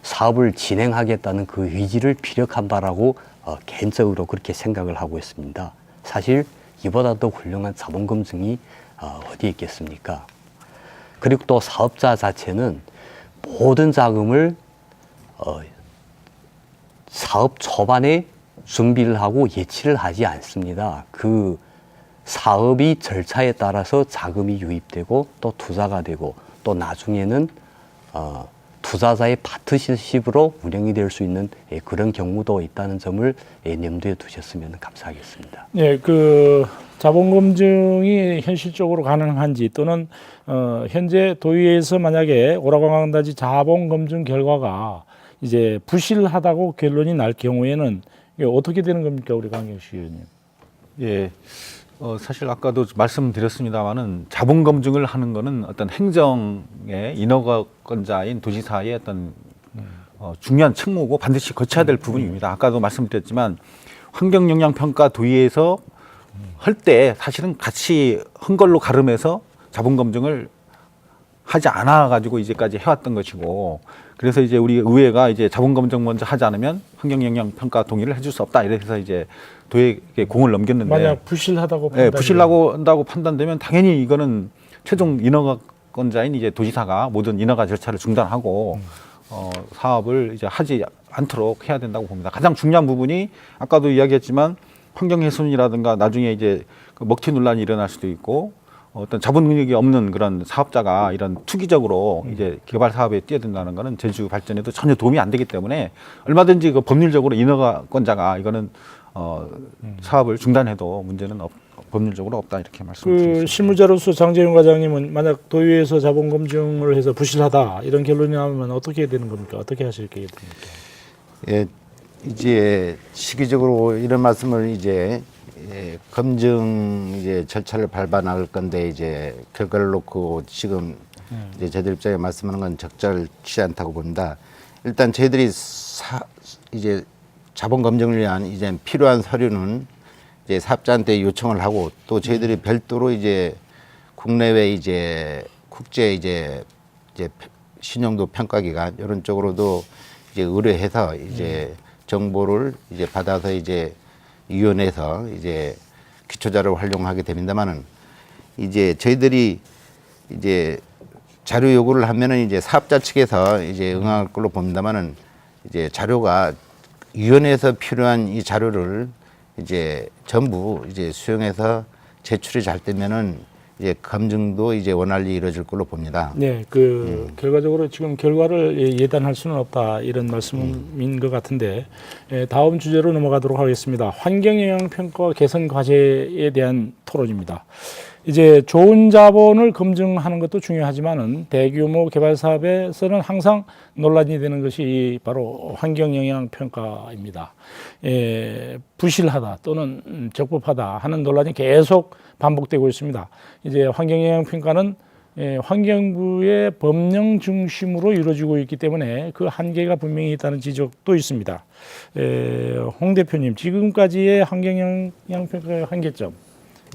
사업을 진행하겠다는 그 의지를 피력한 바라고 개인적으로 그렇게 생각을 하고 있습니다. 사실 이보다 더 훌륭한 자본 검증이 어디 있겠습니까? 그리고 또 사업자 자체는 모든 자금을 사업 초반에 준비를 하고 예치를 하지 않습니다. 그 사업이 절차에 따라서 자금이 유입되고 또 투자가 되고 또 나중에는 투자자의 파트너십으로 운영이 될 수 있는 그런 경우도 있다는 점을 염두에 두셨으면 감사하겠습니다. 네, 그 자본 검증이 현실적으로 가능한지 또는 현재 도의회에서 만약에 오라관광단지 자본 검증 결과가 이제 부실하다고 결론이 날 경우에는 이게 어떻게 되는 겁니까, 우리 강경식 의원님? 예. 사실 아까도 말씀드렸습니다만은 자본 검증을 하는 거는 어떤 행정의 인허가권자인 도지사의 어떤 중요한 책무고 반드시 거쳐야 될 부분입니다. 아까도 말씀드렸지만 환경영향평가 도의회에서 할 때 사실은 같이 한 걸로 가름해서 자본 검증을 하지 않아 가지고 이제까지 해왔던 것이고, 그래서 이제 우리 의회가 이제 자본 검증 먼저 하지 않으면 환경영향평가 동의를 해줄 수 없다 이래서 이제 도의회에 공을 넘겼는데, 만약 부실하다고 네, 부실하다고 판단되면 당연히 이거는 최종 인허가권자인 이제 도지사가 모든 인허가 절차를 중단하고 사업을 이제 하지 않도록 해야 된다고 봅니다. 가장 중요한 부분이 아까도 이야기했지만 환경훼손이라든가 나중에 이제 그 먹튀 논란이 일어날 수도 있고 어떤 자본 능력이 없는 그런 사업자가 이런 투기적으로 이제 개발 사업에 뛰어든다는 거는 제주 발전에도 전혀 도움이 안 되기 때문에 얼마든지 그 법률적으로 인허가권자가 이거는 사업을 중단해도 문제는 법률적으로 없다 이렇게 말씀드리겠습니다. 그 실무자로서 장재윤 과장님은 만약 도의회에서 자본 검증을 해서 부실하다 이런 결론이 나오면 어떻게 되는 겁니까? 어떻게 하실 계획입니까? 예, 이제 시기적으로 이런 말씀을 이제 검증 이제 절차를 밟아 나갈 건데 이제 결과를 놓고 지금 이제 저희들 입장에 말씀하는 건 적절치 않다고 봅니다. 일단 저희들이 이제 자본 검증을 위한 이제 필요한 서류는 이제 사업자한테 요청을 하고 또 저희들이 별도로 이제 국내외 이제 국제 이제 신용도 평가기관 이런 쪽으로도 이제 의뢰해서 이제 정보를 이제 받아서 이제 위원회에서 이제 기초자료를 활용하게 됩니다만은 이제 저희들이 이제 자료 요구를 하면은 이제 사업자 측에서 이제 응할 걸로 봅니다만은 이제 자료가 위원회에서 필요한 이 자료를 이제 전부 이제 수용해서 제출이 잘 되면은 이제 검증도 이제 원활히 이루어질 걸로 봅니다. 네, 결과적으로 지금 결과를 예단할 수는 없다 이런 말씀인 것 같은데 다음 주제로 넘어가도록 하겠습니다. 환경영향평가 개선 과제에 대한 토론입니다. 이제 좋은 자본을 검증하는 것도 중요하지만은 대규모 개발 사업에서는 항상 논란이 되는 것이 바로 환경영향평가입니다. 부실하다 또는 적법하다 하는 논란이 계속 반복되고 있습니다. 이제 환경영향평가는 환경부의 법령 중심으로 이루어지고 있기 때문에 그 한계가 분명히 있다는 지적도 있습니다. 홍 대표님, 지금까지의 환경영향평가의 한계점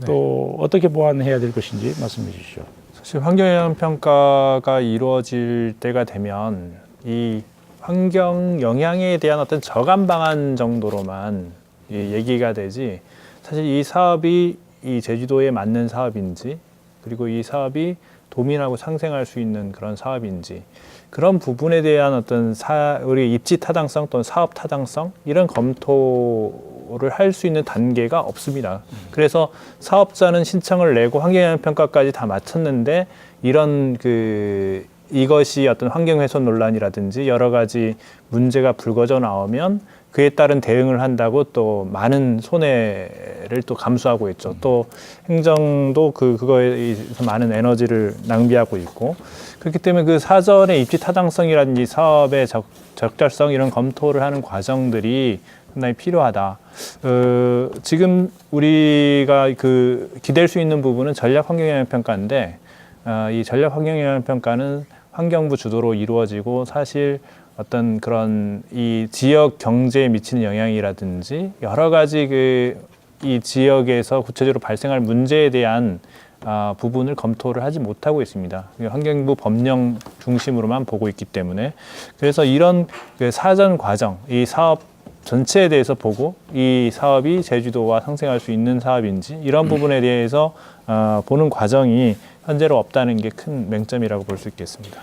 또 어떻게 보완해야 될 것인지 말씀해 주시죠. 사실 환경영향평가가 이루어질 때가 되면 이 환경 영향에 대한 어떤 저감 방안 정도로만 얘기가 되지, 사실 이 사업이 이 제주도에 맞는 사업인지, 그리고 이 사업이 도민하고 상생할 수 있는 그런 사업인지, 그런 부분에 대한 어떤 우리 입지 타당성 또는 사업 타당성 이런 검토를 할 수 있는 단계가 없습니다. 그래서 사업자는 신청을 내고 환경영향평가까지 다 마쳤는데 이런 이것이 어떤 환경훼손 논란이라든지 여러 가지 문제가 불거져 나오면 그에 따른 대응을 한다고 또 많은 손해를 또 감수하고 있죠. 또 행정도 그거에 있어서 많은 에너지를 낭비하고 있고, 그렇기 때문에 그 사전의 입지 타당성이라든지 사업의 적절성 이런 검토를 하는 과정들이 상당히 필요하다. 지금 우리가 기댈 수 있는 부분은 전략 환경영향평가인데, 이 전략 환경영향평가는 환경부 주도로 이루어지고 사실 어떤 그런 이 지역 경제에 미치는 영향이라든지 여러 가지 이 지역에서 구체적으로 발생할 문제에 대한 부분을 검토를 하지 못하고 있습니다. 환경부 법령 중심으로만 보고 있기 때문에, 그래서 이런 사전 과정, 이 사업 전체에 대해서 보고 이 사업이 제주도와 상생할 수 있는 사업인지 이런 부분에 대해서 보는 과정이 현재로 없다는 게 큰 맹점이라고 볼 수 있겠습니다.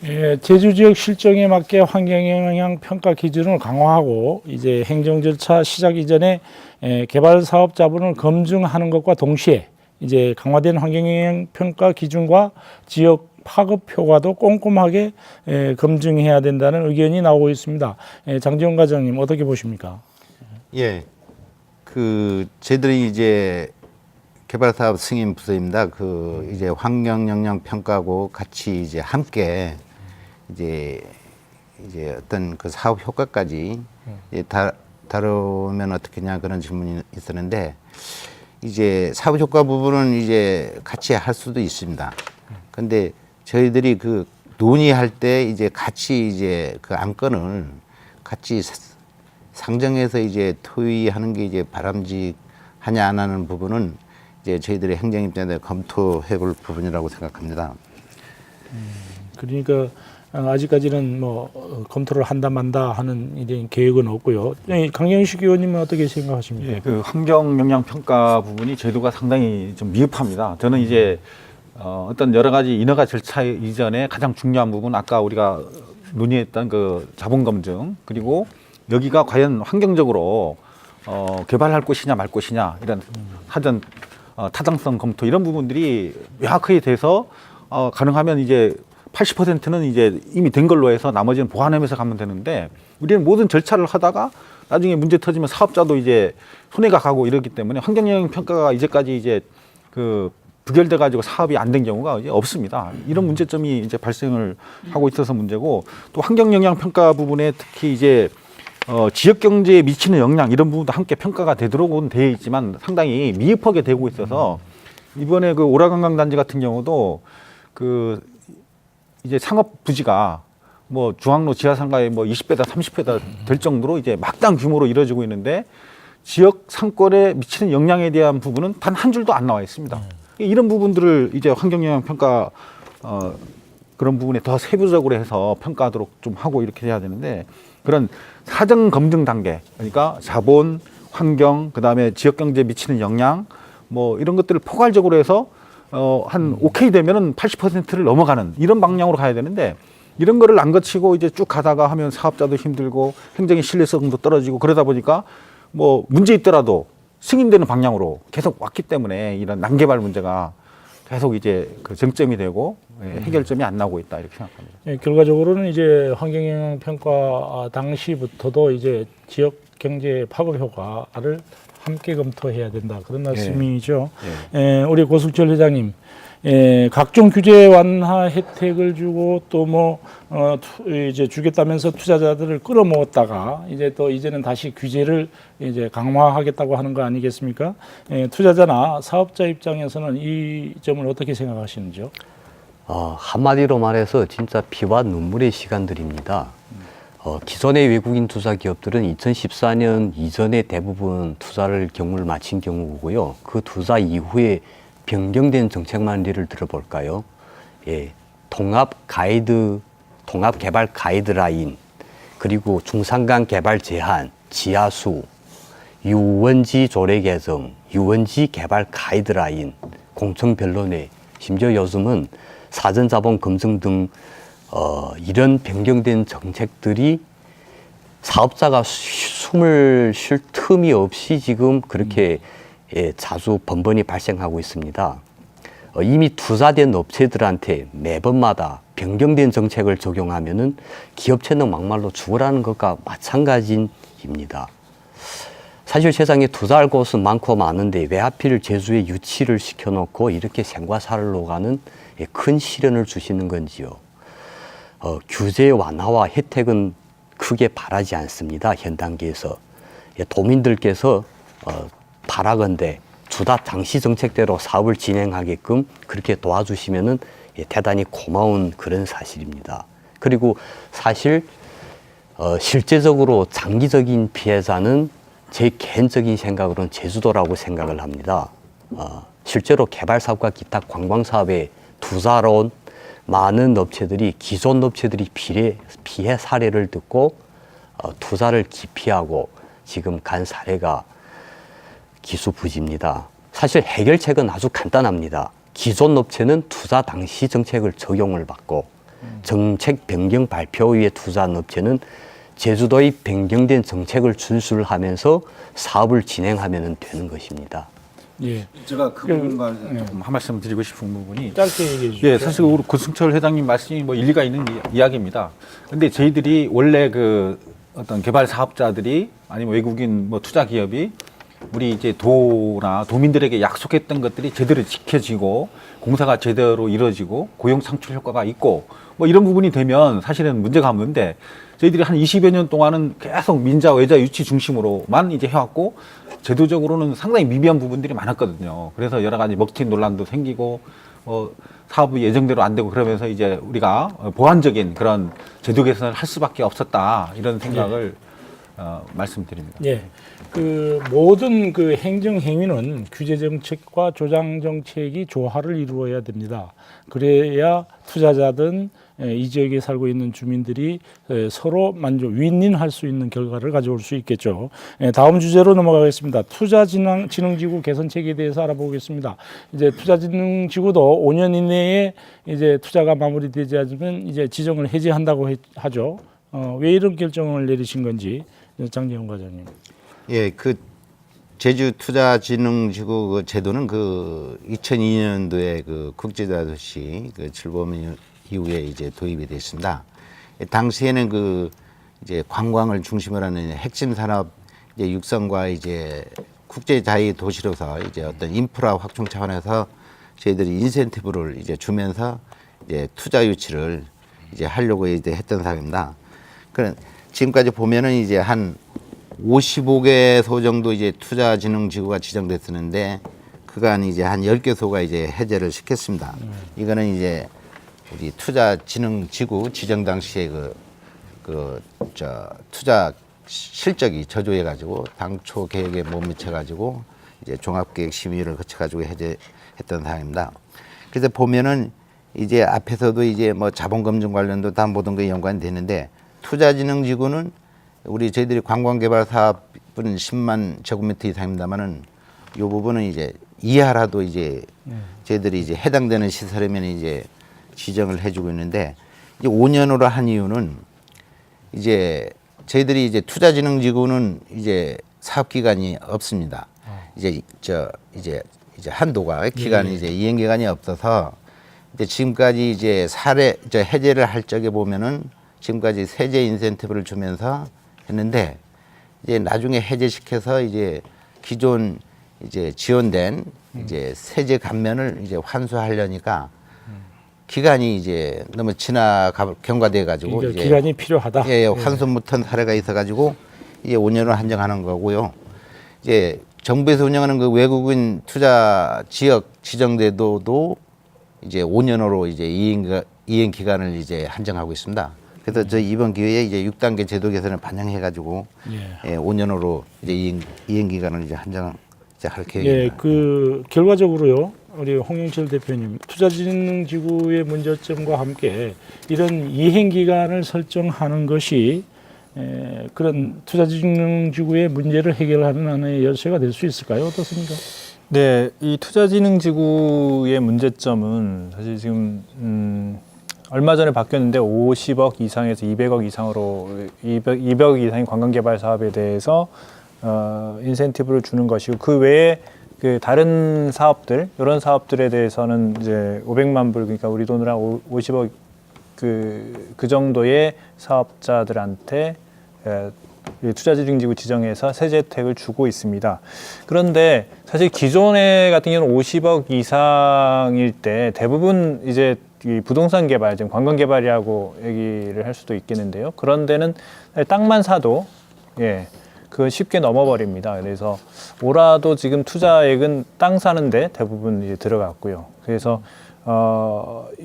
예, 제주 지역 실정에 맞게 환경영향 평가 기준을 강화하고 이제 행정 절차 시작 이전에 개발 사업 자본을 검증하는 것과 동시에 이제 강화된 환경영향 평가 기준과 지역 파급 효과도 꼼꼼하게 검증해야 된다는 의견이 나오고 있습니다. 장지원 과장님 어떻게 보십니까? 예, 저희들이 이제 개발사업 승인 부서입니다. 이제 환경 영향 평가하고 같이 이제 함께 이제 어떤 그 사업 효과까지 이제 다루면 어떻겠냐 그런 질문이 있었는데 이제 사업 효과 부분은 이제 같이 할 수도 있습니다. 근데 저희들이 논의할 때 이제 같이 이제 안건을 같이 상정해서 이제 토의하는 게 이제 바람직하냐 안 하는 부분은 이제 저희들의 행정입장에 검토해 볼 부분이라고 생각합니다. 그러니까 아직까지는 뭐 검토를 한다 만다 하는 이런 계획은 없고요. 강영식 의원님은 어떻게 생각하십니까? 예, 환경 영향 평가 부분이 제도가 상당히 좀 미흡합니다. 저는 이제 어떤 여러 가지 인허가 절차 이전에 가장 중요한 부분 아까 우리가 논의했던 자본 검증 그리고 여기가 과연 환경적으로 개발할 곳이냐 말 곳이냐 이런 사전 타당성 검토 이런 부분들이 명확하게 돼서 가능하면 이제 80%는 이제 이미 된 걸로 해서 나머지는 보완하면서 가면 되는데 우리는 모든 절차를 하다가 나중에 문제 터지면 사업자도 이제 손해가 가고 이러기 때문에 환경영향 평가가 이제까지 이제 부결돼 가지고 사업이 안 된 경우가 이제 없습니다. 이런 문제점이 이제 발생을 하고 있어서 문제고 또 환경영향 평가 부분에 특히 이제 지역 경제에 미치는 영향 이런 부분도 함께 평가가 되도록은 되어 있지만 상당히 미흡하게 되고 있어서 이번에 오라관광단지 같은 경우도 이제 상업 부지가 뭐 중앙로 지하상가에 뭐 20배다 30배다 될 정도로 이제 막대한 규모로 이루어지고 있는데 지역 상권에 미치는 영향에 대한 부분은 단 한 줄도 안 나와 있습니다. 이런 부분들을 이제 환경영향 평가 그런 부분에 더 세부적으로 해서 평가하도록 좀 하고 이렇게 해야 되는데 그런 사전 검증 단계 그러니까 자본, 환경, 그다음에 지역 경제에 미치는 영향 뭐 이런 것들을 포괄적으로 해서 한 오케이 되면은 80%를 넘어가는 이런 방향으로 가야 되는데 이런 거를 안 거치고 이제 쭉 가다가 하면 사업자도 힘들고 행정의 신뢰성도 떨어지고 그러다 보니까 뭐 문제 있더라도 승인되는 방향으로 계속 왔기 때문에 이런 난개발 문제가 계속 이제 쟁점이 되고 해결점이 안 나오고 있다 이렇게 생각합니다. 예, 결과적으로는 이제 환경영향 평가 당시부터도 이제 지역 경제 파급 효과를 함께 검토해야 된다 그런 말씀이죠. 우리 고승철 회장님, 각종 규제 완화 혜택을 주고 또 뭐 이제 주겠다면서 투자자들을 끌어모았다가 이제 또 이제는 다시 규제를 이제 강화하겠다고 하는 거 아니겠습니까? 투자자나 사업자 입장에서는 이 점을 어떻게 생각하시는지요? 한마디로 말해서 진짜 피와 눈물의 시간들입니다. 기존의 외국인 투자 기업들은 2014년 이전에 대부분 투자를 경우를 마친 경우고요. 그 투자 이후에 변경된 정책만 예를 들어볼까요? 통합 개발 가이드라인, 그리고 중산간 개발 제한, 지하수, 유원지 조례 개정, 유원지 개발 가이드라인, 공청 변론회, 심지어 요즘은 사전 자본 검증 등 이런 변경된 정책들이 사업자가 숨을 쉴 틈이 없이 지금 그렇게 자주 번번이 발생하고 있습니다. 이미 투자된 업체들한테 매번마다 변경된 정책을 적용하면은 기업체는 막말로 죽으라는 것과 마찬가지입니다. 사실 세상에 투자할 곳은 많고 많은데 왜 하필 제주에 유치를 시켜놓고 이렇게 생과 사를 녹아는 큰 시련을 주시는 건지요. 규제 완화와 혜택은 크게 바라지 않습니다. 현 단계에서. 도민들께서 바라건대 주다 당시 정책대로 사업을 진행하게끔 그렇게 도와주시면은 대단히 고마운 그런 사실입니다. 그리고 사실 실제적으로 장기적인 피해자는 제 개인적인 생각으로는 제주도라고 생각을 합니다. 실제로 개발 사업과 기타 관광 사업에 투자로 온 많은 업체들이 기존 업체들이 피해 사례를 듣고 투자를 기피하고 지금 간 사례가 기수부지입니다. 사실 해결책은 아주 간단합니다. 기존 업체는 투자 당시 정책을 적용을 받고 정책 변경 발표 후에 투자한 업체는 제주도의 변경된 정책을 준수하면서 사업을 진행하면 되는 것입니다. 예. 제가 그 부분과 조금 한 말씀 드리고 싶은 부분이 짧게 얘기해 주시죠. 예, 사실 우리 고승철 회장님 말씀이 뭐 일리가 있는 이야기입니다. 근데 저희들이 원래 그 어떤 개발 사업자들이 아니면 외국인 뭐 투자 기업이 우리 이제 도나 도민들에게 약속했던 것들이 제대로 지켜지고 공사가 제대로 이루어지고 고용 창출 효과가 있고 뭐 이런 부분이 되면 사실은 문제가 없는데 저희들이 한 20여 년 동안은 계속 민자 외자 유치 중심으로만 이제 해왔고 제도적으로는 상당히 미비한 부분들이 많았거든요. 그래서 여러 가지 먹튀 논란도 생기고 사업이 예정대로 안 되고 그러면서 이제 우리가 보완적인 그런 제도 개선을 할 수밖에 없었다 이런 생각을 말씀드립니다. 예. 그 모든 그 행정 행위는 규제 정책과 조장 정책이 조화를 이루어야 됩니다. 그래야 투자자든 이 지역에 살고 있는 주민들이 서로 윈윈할 수 있는 결과를 가져올 수 있겠죠. 다음 주제로 넘어가겠습니다. 투자진흥지구 개선책에 대해서 알아보겠습니다. 이제 투자진흥지구도 5년 이내에 이제 투자가 마무리되지 않으면 이제 지정을 해제한다고 하죠. 왜 이런 결정을 내리신 건지 장재훈 과장님. 예, 그 제주투자진흥지구 그 제도는 그 2002년도에 그 국제자도시 그 출범 이후에 이제 도입이 됐습니다. 당시에는 그 이제 관광을 중심으로 하는 핵심 산업 이제 육성과 이제 국제 자유 도시로서 이제 어떤 인프라 확충 차원에서 저희들이 인센티브를 이제 주면서 이제 투자 유치를 이제 하려고 이제 했던 상황입니다. 그런 지금까지 보면은 이제 한 55개소 정도 이제 투자진흥지구가 지정됐었는데 그간 이제 한 10개소가 이제 해제를 시켰습니다. 이거는 이제 우리 투자진흥지구 지정 당시에 투자 실적이 저조해가지고 당초 계획에 못 미쳐가지고 이제 종합계획 심의를 거쳐가지고 해제했던 상황입니다. 그래서 보면은 이제 앞에서도 이제 뭐 자본검증 관련도 다 모든 게 연관이 되는데 투자진흥지구는 우리 저희들이 관광개발 사업은 10만 제곱미터 이상입니다만은 이 부분은 이제 이하라도 이제 저희들이 이제 해당되는 시설이면 이제 지정을 해주고 있는데 이제 5년으로 한 이유는 이제 저희들이 이제 투자진흥지구는 이제 사업 기간이 없습니다. 이제 한도가 기간이 이제 이행 기간이 없어서 이제 지금까지 이제 해제를 할 적에 보면은 지금까지 세제 인센티브를 주면서 했는데 이제 나중에 해제시켜서 이제 기존 이제 지원된 이제 세제 감면을 이제 환수하려니까 기간이 이제 너무 경과돼 가지고 이제 기간이 필요하다. 예, 환수 못한 사례가 있어 가지고 이제 5년을 한정하는 거고요. 이제 정부에서 운영하는 그 외국인 투자 지역 지정제도도 이제 5년으로 이제 이행 기간을 이제 한정하고 있습니다. 그래서 저 이번 기회에 이제 6단계 제도 개선을 반영해 가지고 5년으로 이제 이행 기간을 이제 한정할 계획입니다. 예, 그 결과적으로요. 우리 홍영철 대표님, 투자진흥지구의 문제점과 함께 이런 이행 기간을 설정하는 것이 그런 투자진흥지구의 문제를 해결하는 하나의 열쇠가 될 수 있을까요? 어떻습니까? 네, 이 투자진흥지구의 문제점은 사실 지금 얼마 전에 바뀌었는데 50억 이상에서 200억 이상으로 200억 이상의 관광개발 사업에 대해서 인센티브를 주는 것이고 그 외에 그 다른 사업들 이런 사업들에 대해서는 이제 500만 불 그러니까 우리 돈으로 한 50억 그 정도의 사업자들한테 투자진흥지구 지정해서 세제 혜택을 주고 있습니다. 그런데 사실 기존에 같은 경우는 50억 이상일 때 대부분 이제 이 부동산 개발, 지금 관광 개발이라고 얘기를 할 수도 있겠는데요. 그런 데는 땅만 사도 그건 쉽게 넘어버립니다. 그래서 오라도 지금 투자액은 땅 사는데 대부분 이제 들어갔고요. 그래서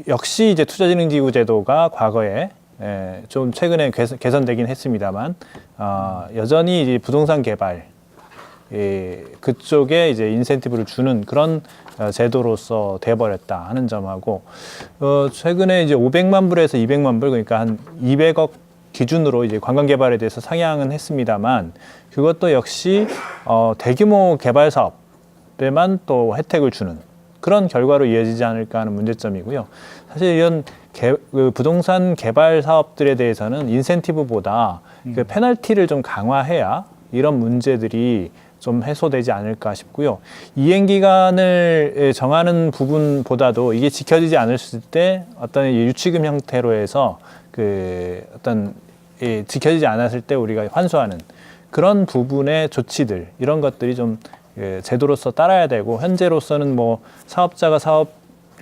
역시 이제 투자진흥지구 제도가 과거에 좀 최근에 개선되긴 했습니다만 여전히 이제 부동산 개발 그쪽에 이제 인센티브를 주는 그런 제도로서 돼버렸다 하는 점하고 최근에 이제 500만 불에서 200만 불 그러니까 한 200억 기준으로 이제 관광 개발에 대해서 상향은 했습니다만 그것도 역시 대규모 개발 사업에만 또 혜택을 주는 그런 결과로 이어지지 않을까 하는 문제점이고요. 사실 이런 그 부동산 개발 사업들에 대해서는 인센티브보다 그 페널티를 좀 강화해야 이런 문제들이 좀 해소되지 않을까 싶고요. 이행 기간을 정하는 부분보다도 이게 지켜지지 않았을 때 어떤 유치금 형태로 해서 그 어떤 지켜지지 않았을 때 우리가 환수하는 그런 부분의 조치들 이런 것들이 좀 제도로서 따라야 되고 현재로서는 뭐 사업자가 사업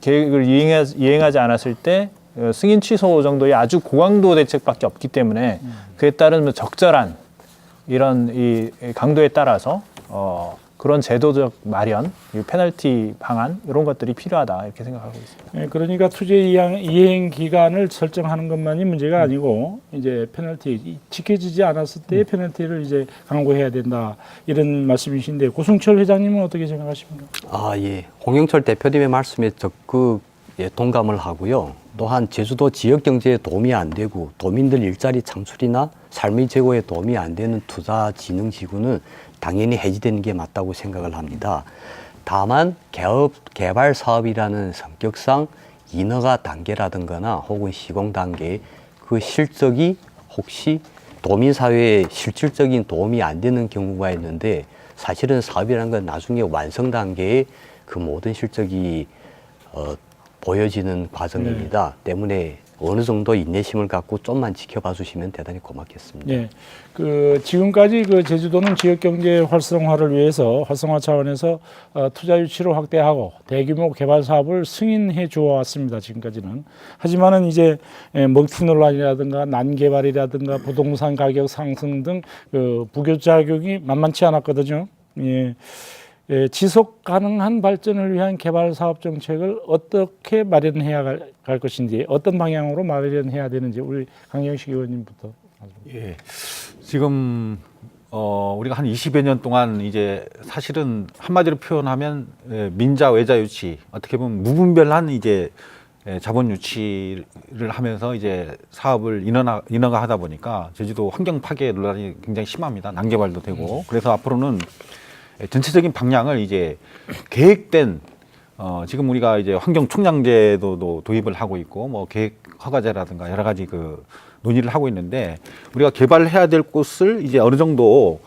계획을 이행하지 않았을 때 승인 취소 정도의 아주 고강도 대책밖에 없기 때문에 그에 따른 적절한 이런 이 강도에 따라서 그런 제도적 마련, 페널티 방안 이런 것들이 필요하다 이렇게 생각하고 있습니다. 네, 그러니까 투자 이행 기간을 설정하는 것만이 문제가 아니고 이제 페널티 지켜지지 않았을 때의 페널티를 이제 강구해야 된다 이런 말씀이신데 고승철 회장님은 어떻게 생각하십니까? 예. 홍영철 대표님의 말씀에 적극 동감을 하고요. 또한 제주도 지역 경제에 도움이 안 되고 도민들 일자리 창출이나 삶의 제고에 도움이 안 되는 투자진흥지구는 당연히 해지되는 게 맞다고 생각을 합니다. 다만 개발 사업이라는 성격상 인허가 단계라든가나 혹은 시공 단계 그 실적이 혹시 도민사회에 실질적인 도움이 안 되는 경우가 있는데 사실은 사업이라는 건 나중에 완성 단계에 그 모든 실적이 보여지는 과정입니다. 때문에 어느 정도 인내심을 갖고 좀만 지켜봐 주시면 대단히 고맙겠습니다. 네, 그 지금까지 그 제주도는 지역 경제 활성화를 위해서 활성화 차원에서 투자 유치를 확대하고 대규모 개발 사업을 승인해 주어 왔습니다. 지금까지는. 하지만은 이제 먹튀 논란이라든가 난개발이라든가 부동산 가격 상승 등 그 부교작용이 만만치 않았거든요. 예. 지속 가능한 발전을 위한 개발 사업 정책을 어떻게 마련해야 갈 것인지 어떤 방향으로 마련해야 되는지 우리 강영식 의원님부터. 예. 지금 우리가 한 20여 년 동안 이제 사실은 한마디로 표현하면 민자 외자 유치 어떻게 보면 무분별한 이제 자본 유치를 하면서 이제 사업을 인허가 하다 보니까 제주도 환경 파괴 논란이 굉장히 심합니다. 난개발도 되고 그래서 앞으로는 전체적인 방향을 이제 계획된 지금 우리가 이제 환경 총량제도도 도입을 하고 있고 뭐 계획 허가제라든가 여러 가지 그 논의를 하고 있는데 우리가 개발해야 될 곳을 이제 어느 정도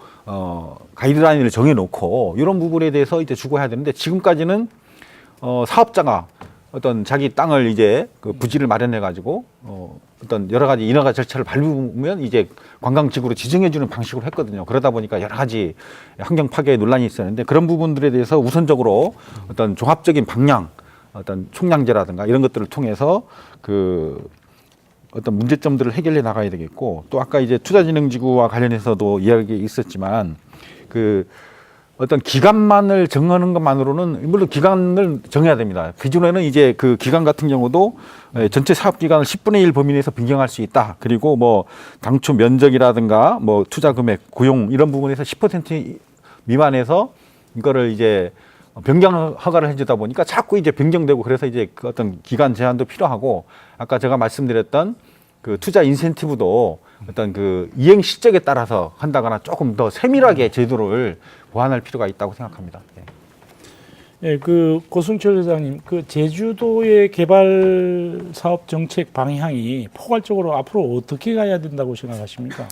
가이드라인을 정해놓고 이런 부분에 대해서 이제 주고해야 되는데 지금까지는 사업자가 어떤 자기 땅을 이제 그 부지를 마련해 가지고 어떤 여러 가지 인허가 절차를 밟으면 이제 관광지구로 지정해 주는 방식으로 했거든요. 그러다 보니까 여러 가지 환경 파괴 논란이 있었는데 그런 부분들에 대해서 우선적으로 어떤 종합적인 방향, 어떤 총량제라든가 이런 것들을 통해서 그 어떤 문제점들을 해결해 나가야 되겠고 또 아까 이제 투자진흥지구와 관련해서도 이야기 있었지만 그 어떤 기간만을 정하는 것만으로는 물론 기간을 정해야 됩니다. 기존에는 이제 그 기간 같은 경우도 전체 사업 기간을 10분의 1 범위 내에서 변경할 수 있다. 그리고 뭐 당초 면적이라든가 뭐 투자 금액, 고용 이런 부분에서 10% 미만에서 이거를 이제 변경 허가를 해주다 보니까 자꾸 이제 변경되고 그래서 이제 그 어떤 기간 제한도 필요하고 아까 제가 말씀드렸던 그 투자 인센티브도 어떤 그 이행 실적에 따라서 한다거나 조금 더 세밀하게 제도를 보완할 필요가 있다고 생각합니다. 예, 그 고승철 회장님, 그 제주도의 개발 사업 정책 방향이 포괄적으로 앞으로 어떻게 가야 된다고 생각하십니까?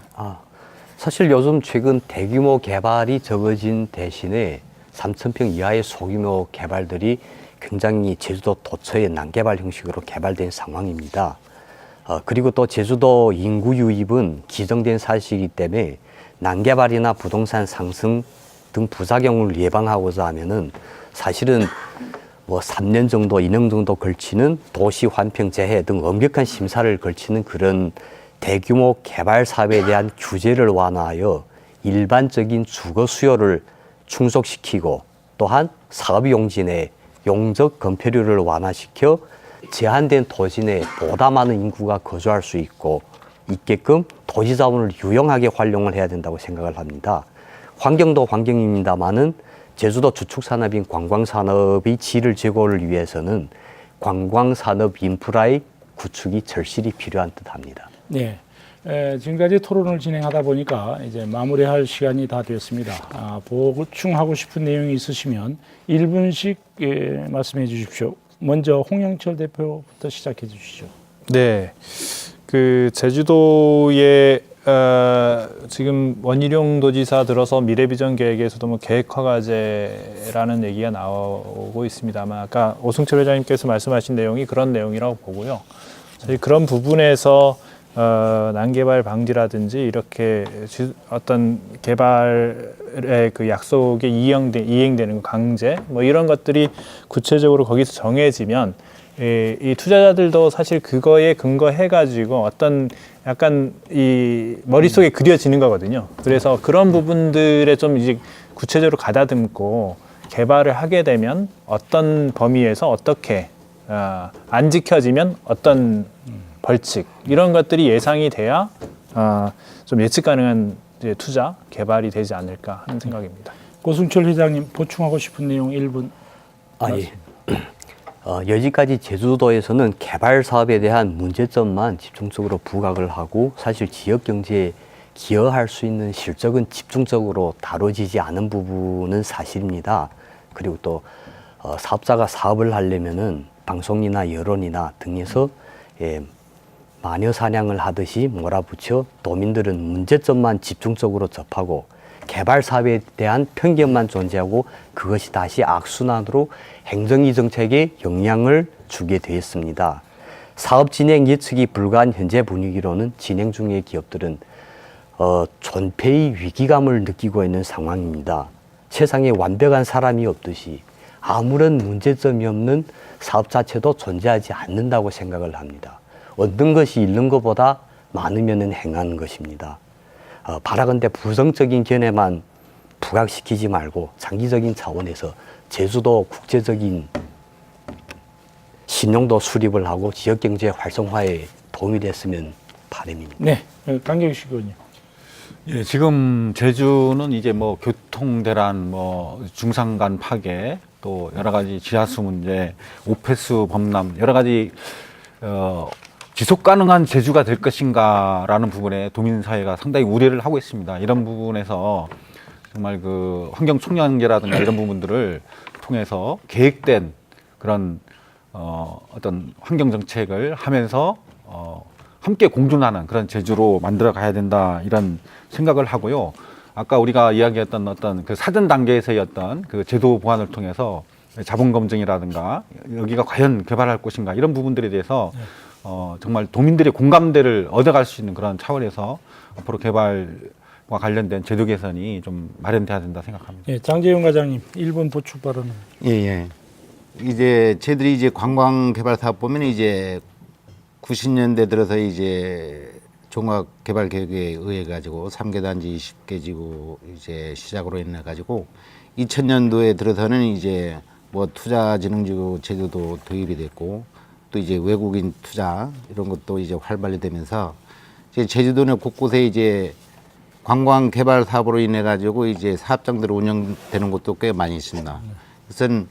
사실 요즘 최근 대규모 개발이 적어진 대신에 3,000평 이하의 소규모 개발들이 굉장히 제주도 도처의 난개발 형식으로 개발된 상황입니다. 그리고 또 제주도 인구 유입은 기정된 사실이기 때문에 난개발이나 부동산 상승 등 부작용을 예방하고자 하면은 사실은 뭐 3년 정도, 2년 정도 걸치는 도시 환평 재해 등 엄격한 심사를 걸치는 그런 대규모 개발 사업에 대한 규제를 완화하여 일반적인 주거 수요를 충족시키고 또한 사업 용지 용적 건폐율을 완화시켜 제한된 도시 내에 보다 많은 인구가 거주할 수 있게끔 도시 자원을 유용하게 활용을 해야 된다고 생각을 합니다. 환경도 환경입니다만은 제주도 주축산업인 관광산업의 질을 제고를 위해서는 관광산업 인프라의 구축이 절실히 필요한 듯합니다. 네. 지금까지 토론을 진행하다 보니까 이제 마무리할 시간이 다 됐습니다. 보충하고 싶은 내용이 있으시면 1분씩 말씀해 주십시오. 먼저 홍영철 대표부터 시작해 주시죠. 네, 그 제주도의 지금 원희룡 도지사 들어서 미래비전 계획에서도 뭐 계획허가제라는 얘기가 나오고 있습니다만 아까 오승철 회장님께서 말씀하신 내용이 그런 내용이라고 보고요. 사실 그런 부분에서 난개발 방지라든지 이렇게 어떤 개발의 그 약속에 이행되는 강제 뭐 이런 것들이 구체적으로 거기서 정해지면 이 투자자들도 사실 그거에 근거해가지고 어떤 약간 이 머릿속에 그려지는 거거든요. 그래서 그런 부분들에 좀 이제 구체적으로 가다듬고 개발을 하게 되면 어떤 범위에서 어떻게 안 지켜지면 어떤 벌칙 이런 것들이 예상이 돼야 좀 예측 가능한 이제 투자 개발이 되지 않을까 하는 생각입니다. 고승철 회장님 보충하고 싶은 내용 1분. 예. 여기까지 제주도에서는 개발 사업에 대한 문제점만 집중적으로 부각을 하고 사실 지역 경제에 기여할 수 있는 실적은 집중적으로 다뤄지지 않은 부분은 사실입니다. 그리고 또 사업자가 사업을 하려면은 방송이나 여론이나 등에서 마녀 사냥을 하듯이 몰아붙여 도민들은 문제점만 집중적으로 접하고 개발 사업에 대한 편견만 존재하고 그것이 다시 악순환으로 행정위 정책에 영향을 주게 되었습니다. 사업 진행 예측이 불가한 현재 분위기로는 진행 중의 기업들은 존폐의 위기감을 느끼고 있는 상황입니다. 세상에 완벽한 사람이 없듯이 아무런 문제점이 없는 사업 자체도 존재하지 않는다고 생각을 합니다. 얻는 것이 잃는 것보다 많으면 행하는 것입니다. 바라건대 부정적인 견해만 부각시키지 말고 장기적인 차원에서 제주도 국제적인 신용도 수립을 하고 지역경제 활성화에 도움이 됐으면 바람입니다. 네, 강경식 의원님. 예, 지금 제주는 이제 뭐 교통 대란, 뭐 중산간 파괴, 또 여러 가지 지하수 문제, 오폐수 범람, 여러 가지 지속 가능한 제주가 될 것인가라는 부분에 도민 사회가 상당히 우려를 하고 있습니다. 이런 부분에서 정말 그 환경 총량제라든가 이런 부분들을 통해서 계획된 그런 어떤 환경 정책을 하면서 함께 공존하는 그런 제주로 만들어 가야 된다 이런 생각을 하고요. 아까 우리가 이야기했던 어떤 그 사전 단계에서의 어떤 그 제도 보완을 통해서 자본 검증이라든가 여기가 과연 개발할 곳인가 이런 부분들에 대해서 정말 도민들의 공감대를 얻어갈 수 있는 그런 차원에서 앞으로 개발과 관련된 제도 개선이 좀 마련돼야 된다 생각합니다. 예, 장재용 과장님 1분 보충 발언. 예. 이제 저희들이 이제 관광 개발 사업 보면 이제 90년대 들어서 이제 종합 개발 계획에 의해 가지고 3개 단지 20개 지구 이제 시작으로 인해 가지고 2000년도에 들어서는 이제 뭐 투자진흥지구 제도도 도입이 됐고 또 이제 외국인 투자 이런 것도 이제 활발히 되면서 이제 제주도는 곳곳에 이제 관광 개발 사업으로 인해 가지고 이제 사업장들이 운영되는 곳도 꽤 많이 있습니다. 그래서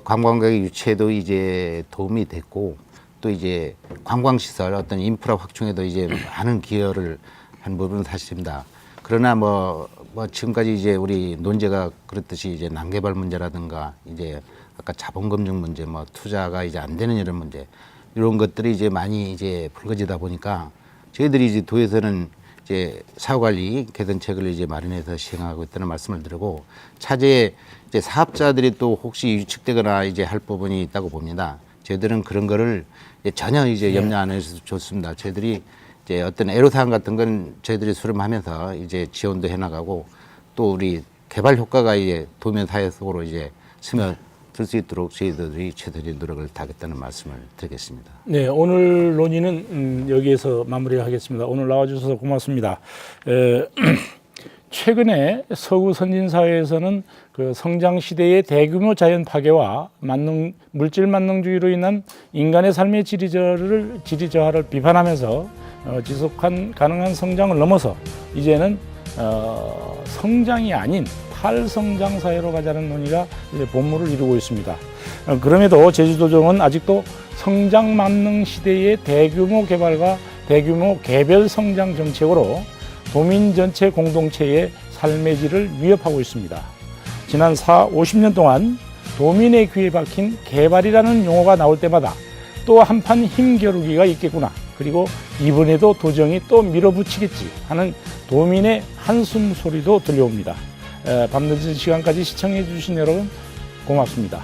관광객의 유치에도 이제 도움이 됐고 또 이제 관광시설 어떤 인프라 확충에도 이제 많은 기여를 한 부분은 사실입니다. 그러나 뭐 지금까지 이제 우리 논제가 그렇듯이 이제 난개발 문제라든가 이제 아까 자본검증 문제, 뭐 투자가 이제 안 되는 이런 문제 이런 것들이 이제 많이 이제 불거지다 보니까 저희들이 이제 도에서는 이제 사후관리 개선책을 이제 마련해서 시행하고 있다는 말씀을 드리고 차제에 이제 사업자들이 또 혹시 위축되거나 이제 할 부분이 있다고 봅니다. 저희들은 그런 거를 전혀 이제 염려 안 해서 좋습니다. 저희들이 이제 어떤 애로사항 같은 건 저희들이 수렴하면서 이제 지원도 해나가고 또 우리 개발 효과가 이제 도면 사회 속으로 이제 스며들 수 있도록 저희들이 최대의 노력을 다하겠다는 말씀을 드리겠습니다. 네, 오늘 논의는 여기에서 마무리하겠습니다. 오늘 나와주셔서 고맙습니다. 최근에 서구 선진 사회에서는 그 성장 시대의 대규모 자연 파괴와 물질 만능주의로 인한 인간의 삶의 질이 저하를 비판하면서 지속한 가능한 성장을 넘어서 이제는 성장이 아닌 탈성장 사회로 가자는 논의가 이제 본물을 이루고 있습니다. 그럼에도 제주도정은 아직도 성장 만능 시대의 대규모 개발과 대규모 개별 성장 정책으로 도민 전체 공동체의 삶의 질을 위협하고 있습니다. 지난 50년 동안 도민의 귀에 박힌 개발이라는 용어가 나올 때마다 또 한판 힘겨루기가 있겠구나, 그리고 이번에도 도정이 또 밀어붙이겠지 하는 도민의 한숨 소리도 들려옵니다. 밤늦은 시간까지 시청해 주신 여러분 고맙습니다.